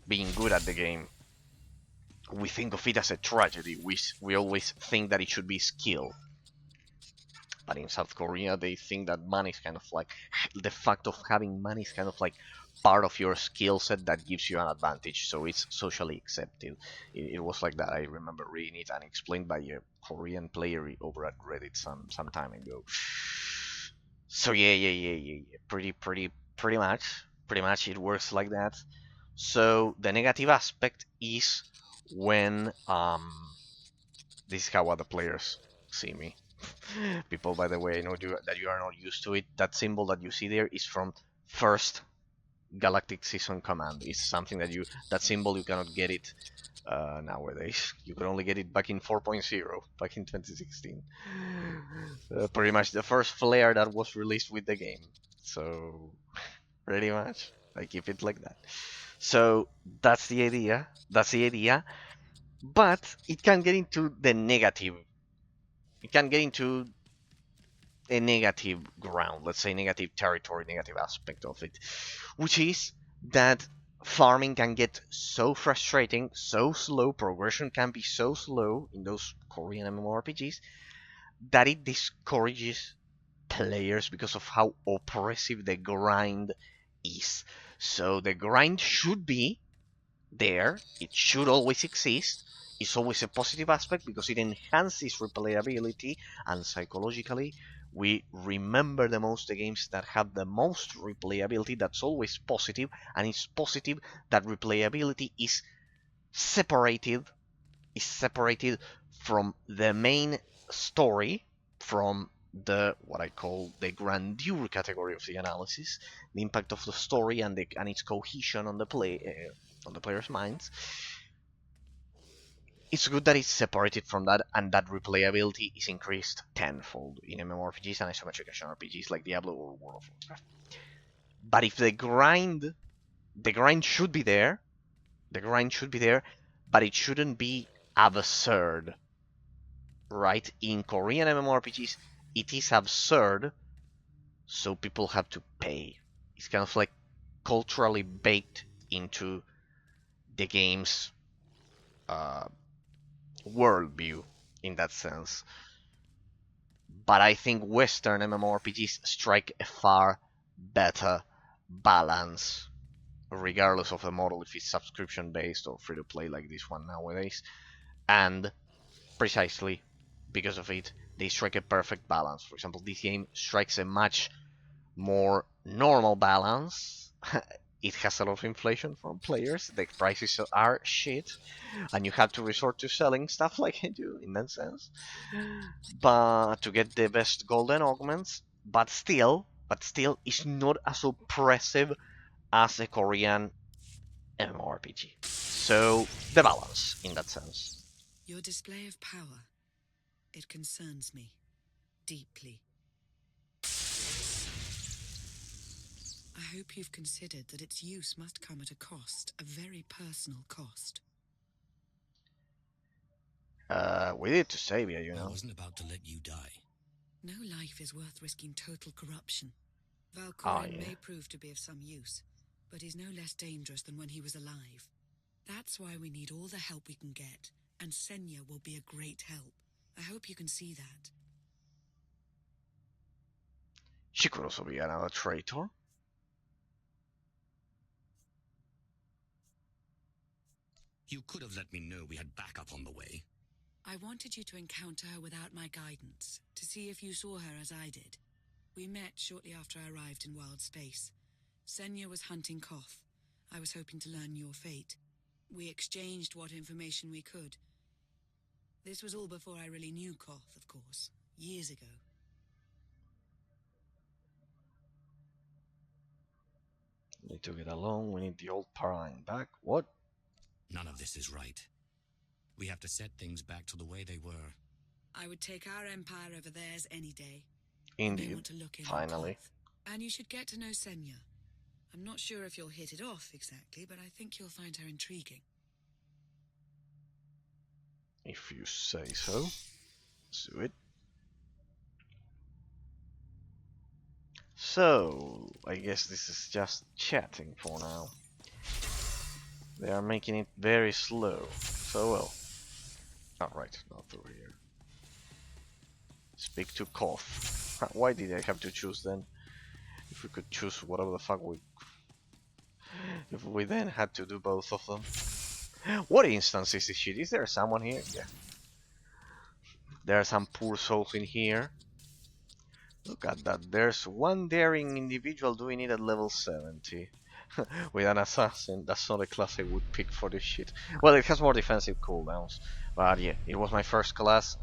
being good at the game. We think of it as a tragedy. We always think that it should be skill. But in South Korea, they think that money is kind of like, the fact of having money is kind of like part of your skill set that gives you an advantage. So it's socially accepted. It was like that. I remember reading it and explained by a Korean player over at Reddit some time ago. So yeah. Pretty much it works like that. So the negative aspect is when this is how other players see me. People, by the way, I know that you are not used to it. That symbol that you see there is from first Galactic Season Command. It's something that symbol you cannot get it nowadays. You could only get it back in 4.0, back in 2016. Pretty much the first flare that was released with the game. So, pretty much, I keep it like that. So, that's the idea. That's the idea. But it can get into the negative. It can get into a negative ground, let's say negative territory, negative aspect of it, which is that farming can get so frustrating, so slow, progression can be so slow in those Korean MMORPGs that it discourages players because of how oppressive the grind is. So the grind should be there, it should always exist. It's always a positive aspect because it enhances replayability, and psychologically we remember the most the games that have the most replayability. That's always positive, and it's positive that replayability is separated from the main story, from the what I call the grandeur category of the analysis, the impact of the story and its cohesion on the player's minds. It's good that it's separated from that, and that replayability is increased tenfold in MMORPGs and isometric action RPGs like Diablo or World of Warcraft. But if the grind should be there, but it shouldn't be absurd, right? In Korean MMORPGs, it is absurd, so people have to pay. It's kind of like culturally baked into the game's worldview in that sense. But I think Western MMORPGs strike a far better balance, regardless of the model, if it's subscription based or free to play like this one nowadays. And precisely because of it, they strike a perfect balance. For example, this game strikes a much more normal balance. It has a lot of inflation from players. The prices are shit, and you have to resort to selling stuff like I do in that sense, but to get the best golden augments. But still, it's not as oppressive as a Korean MMORPG. So the balance in that sense. Your display of power, it concerns me deeply. I hope you've considered that its use must come at a cost, a very personal cost. We need to save you, you know. I wasn't about to let you die. No life is worth risking total corruption. Valkyrie may prove to be of some use, but he's no less dangerous than when he was alive. That's why we need all the help we can get, and Senya will be a great help. I hope you can see that. She could also be another traitor. You could have let me know we had backup on the way. I wanted you to encounter her without my guidance, to see if you saw her as I did. We met shortly after I arrived in wild space. Senya was hunting Koth. I was hoping to learn your fate. We exchanged what information we could. This was all before I really knew Koth, of course, years ago. Need to get along, we need the old paradigm back. What? None of this is right. We have to set things back to the way they were. I would take our empire over theirs any day. You may Indeed, want to look in on finally. Koth. And you should get to know Senya. I'm not sure if you'll hit it off exactly, but I think you'll find her intriguing. If you say so. Let's do it. So, I guess this is just chatting for now. They are making it very slow. So well. Alright, not through here. Speak to Koth. Why did I have to choose then? If we could choose whatever the fuck we... If we then had to do both of them. What instance is this shit? Is there someone here? Yeah. There are some poor souls in here. Look at that. There's one daring individual doing it at level 70. With an assassin. That's not a class I would pick for this shit. Well, it has more defensive cooldowns. But yeah, it was my first class.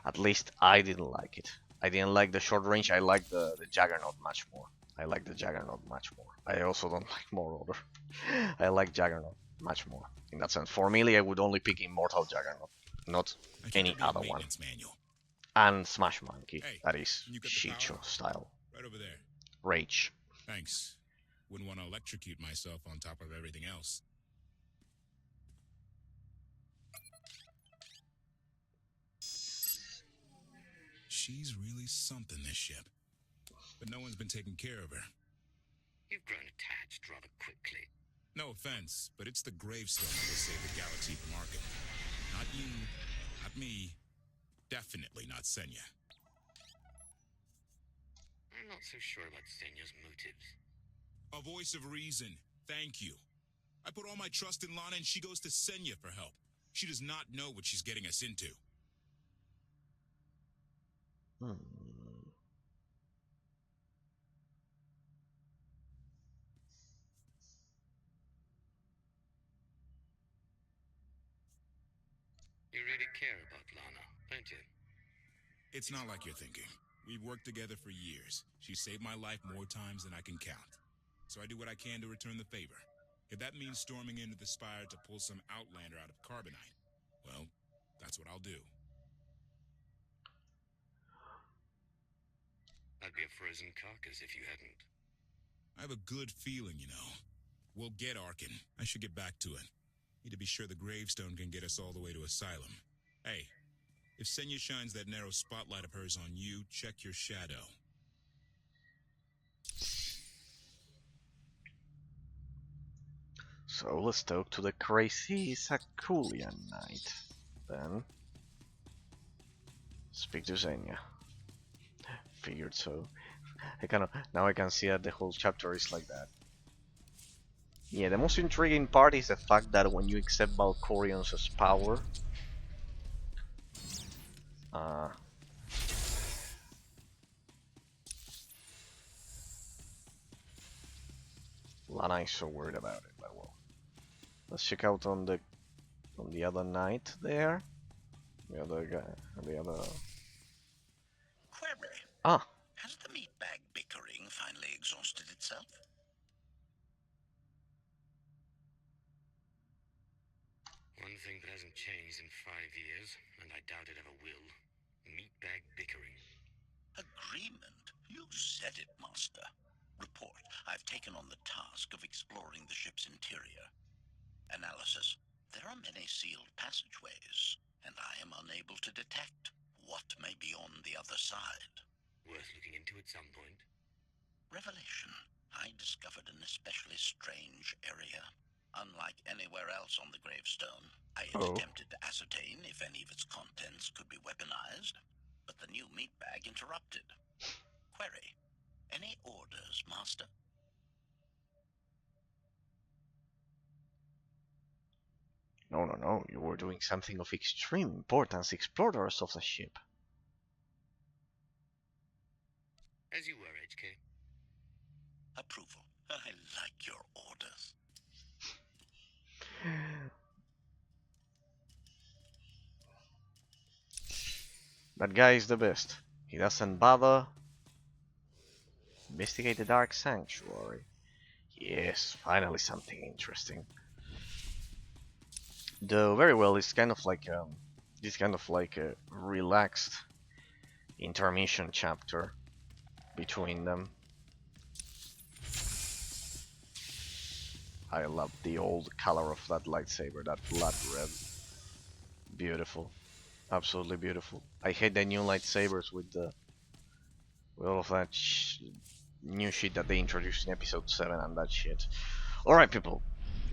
At least I didn't like it. I didn't like the short range. I like the Juggernaut much more. I like the Juggernaut much more. I also don't like Marauder. I like Juggernaut much more. In that sense, for melee, I would only pick Immortal Juggernaut, not any other one. Manual. And Smash Monkey. Hey, That is you got the Shicho power? style. Right over there. Rage. Thanks. Wouldn't want to electrocute myself on top of everything else. She's really something, this ship. But no one's been taking care of her. You've grown attached rather quickly. No offense, but it's the Gravestone that will save the galaxy from Arkham. Not you, not me, definitely not Senya. I'm not so sure about Senya's motives. A voice of reason. Thank you. I put all my trust in Lana and she goes to Senya for help. She does not know what she's getting us into. You really care about Lana, don't you? It's not like you're thinking. We've worked together for years. She saved my life more times than I can count. So I do what I can to return the favor. If that means storming into the Spire to pull some Outlander out of Carbonite, well, that's what I'll do. I'd be a frozen carcass if you hadn't. I have a good feeling, you know. We'll get Arkin. I should get back to it. Need to be sure the Gravestone can get us all the way to Asylum. Hey, if Senya shines that narrow spotlight of hers on you, check your shadow. So let's talk to the crazy Sakulian Knight. Then speak to Senya. Figured so. Now I can see that the whole chapter is like that. Yeah, the most intriguing part is the fact that when you accept Valkorions as power, Lana is so worried about it, but well. Let's check out on the other knight there. The other guy, the other. Query. Ah, Has the meatbag bickering finally exhausted itself? One thing that hasn't changed in 5 years, and I doubt it ever will. Meatbag bickering. Agreement? You said it, Master. Report. I've taken on the task of exploring the ship's interior. Analysis. There are many sealed passageways, and I am unable to detect what may be on the other side. Worth looking into at some point. Revelation. I discovered an especially strange area. Unlike anywhere else on the Gravestone, I had Oh. attempted to ascertain if any of its contents could be weaponized, but the new meat bag interrupted. Query: any orders, Master? No. You were doing something of extreme importance, explorers of the ship. As you were, HK. Approval. I like your orders. That guy is the best. He doesn't bother. Investigate the Dark Sanctuary. Yes, finally something interesting. Though very well, it's kind of like this kind of like a relaxed intermission chapter between them. I love the old color of that lightsaber, that blood red. Beautiful, absolutely beautiful. I hate the new lightsabers with all of that new shit that they introduced in episode 7 and that shit. Alright, people.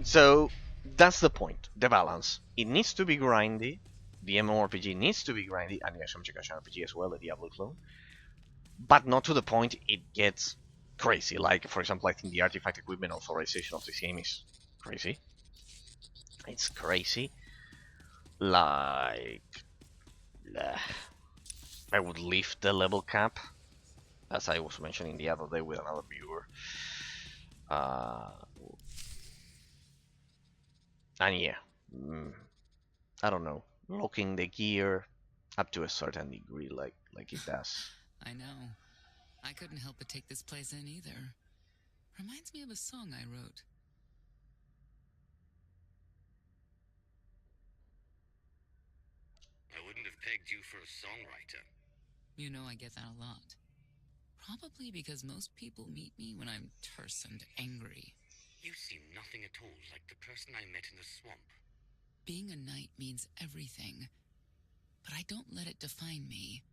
So that's the point, the balance. It needs to be grindy. The mmorpg needs to be grindy, and yes, I'm checking RPG as well, the Diablo clone. But not to the point it gets crazy. Like, for example, I think the artifact equipment authorization of this game is crazy. It's crazy. Like, I would lift the level cap, as I was mentioning the other day with another viewer. And yeah, I don't know, locking the gear up to a certain degree, like it does. I know. I couldn't help but take this place in either. Reminds me of a song I wrote. I wouldn't have pegged you for a songwriter. You know I get that a lot. Probably because most people meet me when I'm terse and angry. You seem nothing at all like the person I met in the swamp. Being a knight means everything, but I don't let it define me.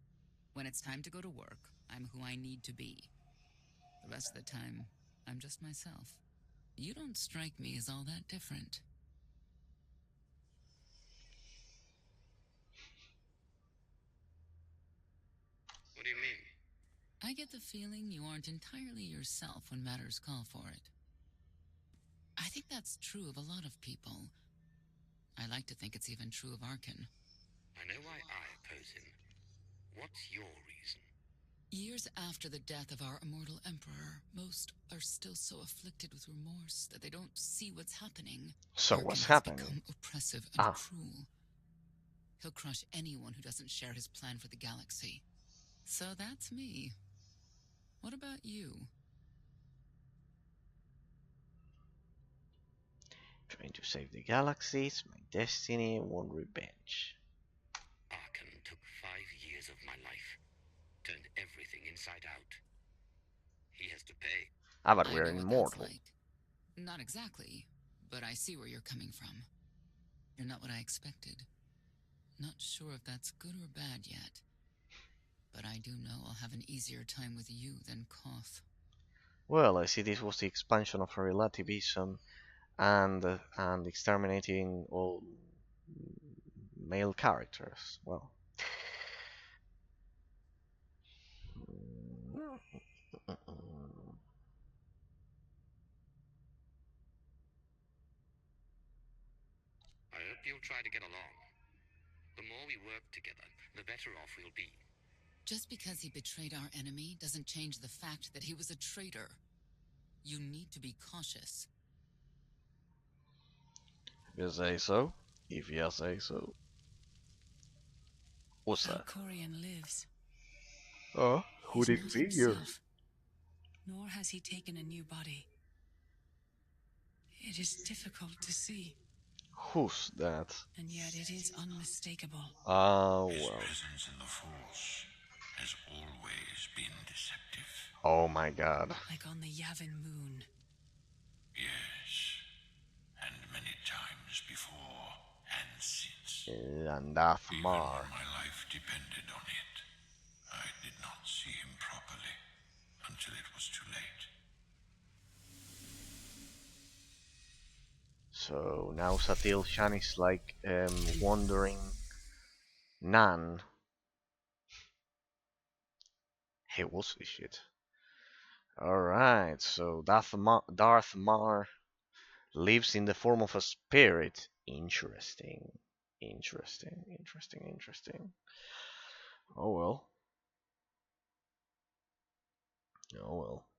When it's time to go to work, I'm who I need to be. The rest of the time, I'm just myself. You don't strike me as all that different. What do you mean? I get the feeling you aren't entirely yourself when matters call for it. I think that's true of a lot of people. I like to think it's even true of Arkan. I know why I oppose him. What's your reason? Years after the death of our immortal emperor, most are still so afflicted with remorse that they don't see what's happening. So Arkan what's has happening? become oppressive and cruel. He'll crush anyone who doesn't share his plan for the galaxy. So that's me. What about you? Trying to save the galaxies, my destiny, one revenge. Arkan took 5 years of my life. Turned everything inside out. He has to pay. Ah, but I we're know what immortal. that's like. Not exactly, but I see where you're coming from. You're not what I expected. Not sure if that's good or bad yet. But I do know I'll have an easier time with you than Koth. Well, I see this was the expansion of relativism and exterminating all male characters. Well, I hope you'll try to get along. The more we work together, the better off we'll be. Just because he betrayed our enemy doesn't change the fact that he was a traitor. You need to be cautious. if you say so. If you say so. What's that? Valkorion lives. Oh, who He's did not figure? himself, nor has he taken a new body. It is difficult to see, Who's that? and yet it is unmistakable. Oh, His well. presence in the Force has always been deceptive. Oh my god. Like on the Yavin moon. Yes, and many times before and since. And Even Dathmar. when my life depended on it, I did not see him properly until it was too late. So now Satil Shan is like wandering Nan. Hey, what's this shit? Alright, so Darth Mar lives in the form of a spirit. Interesting. Interesting. Oh well. Oh well.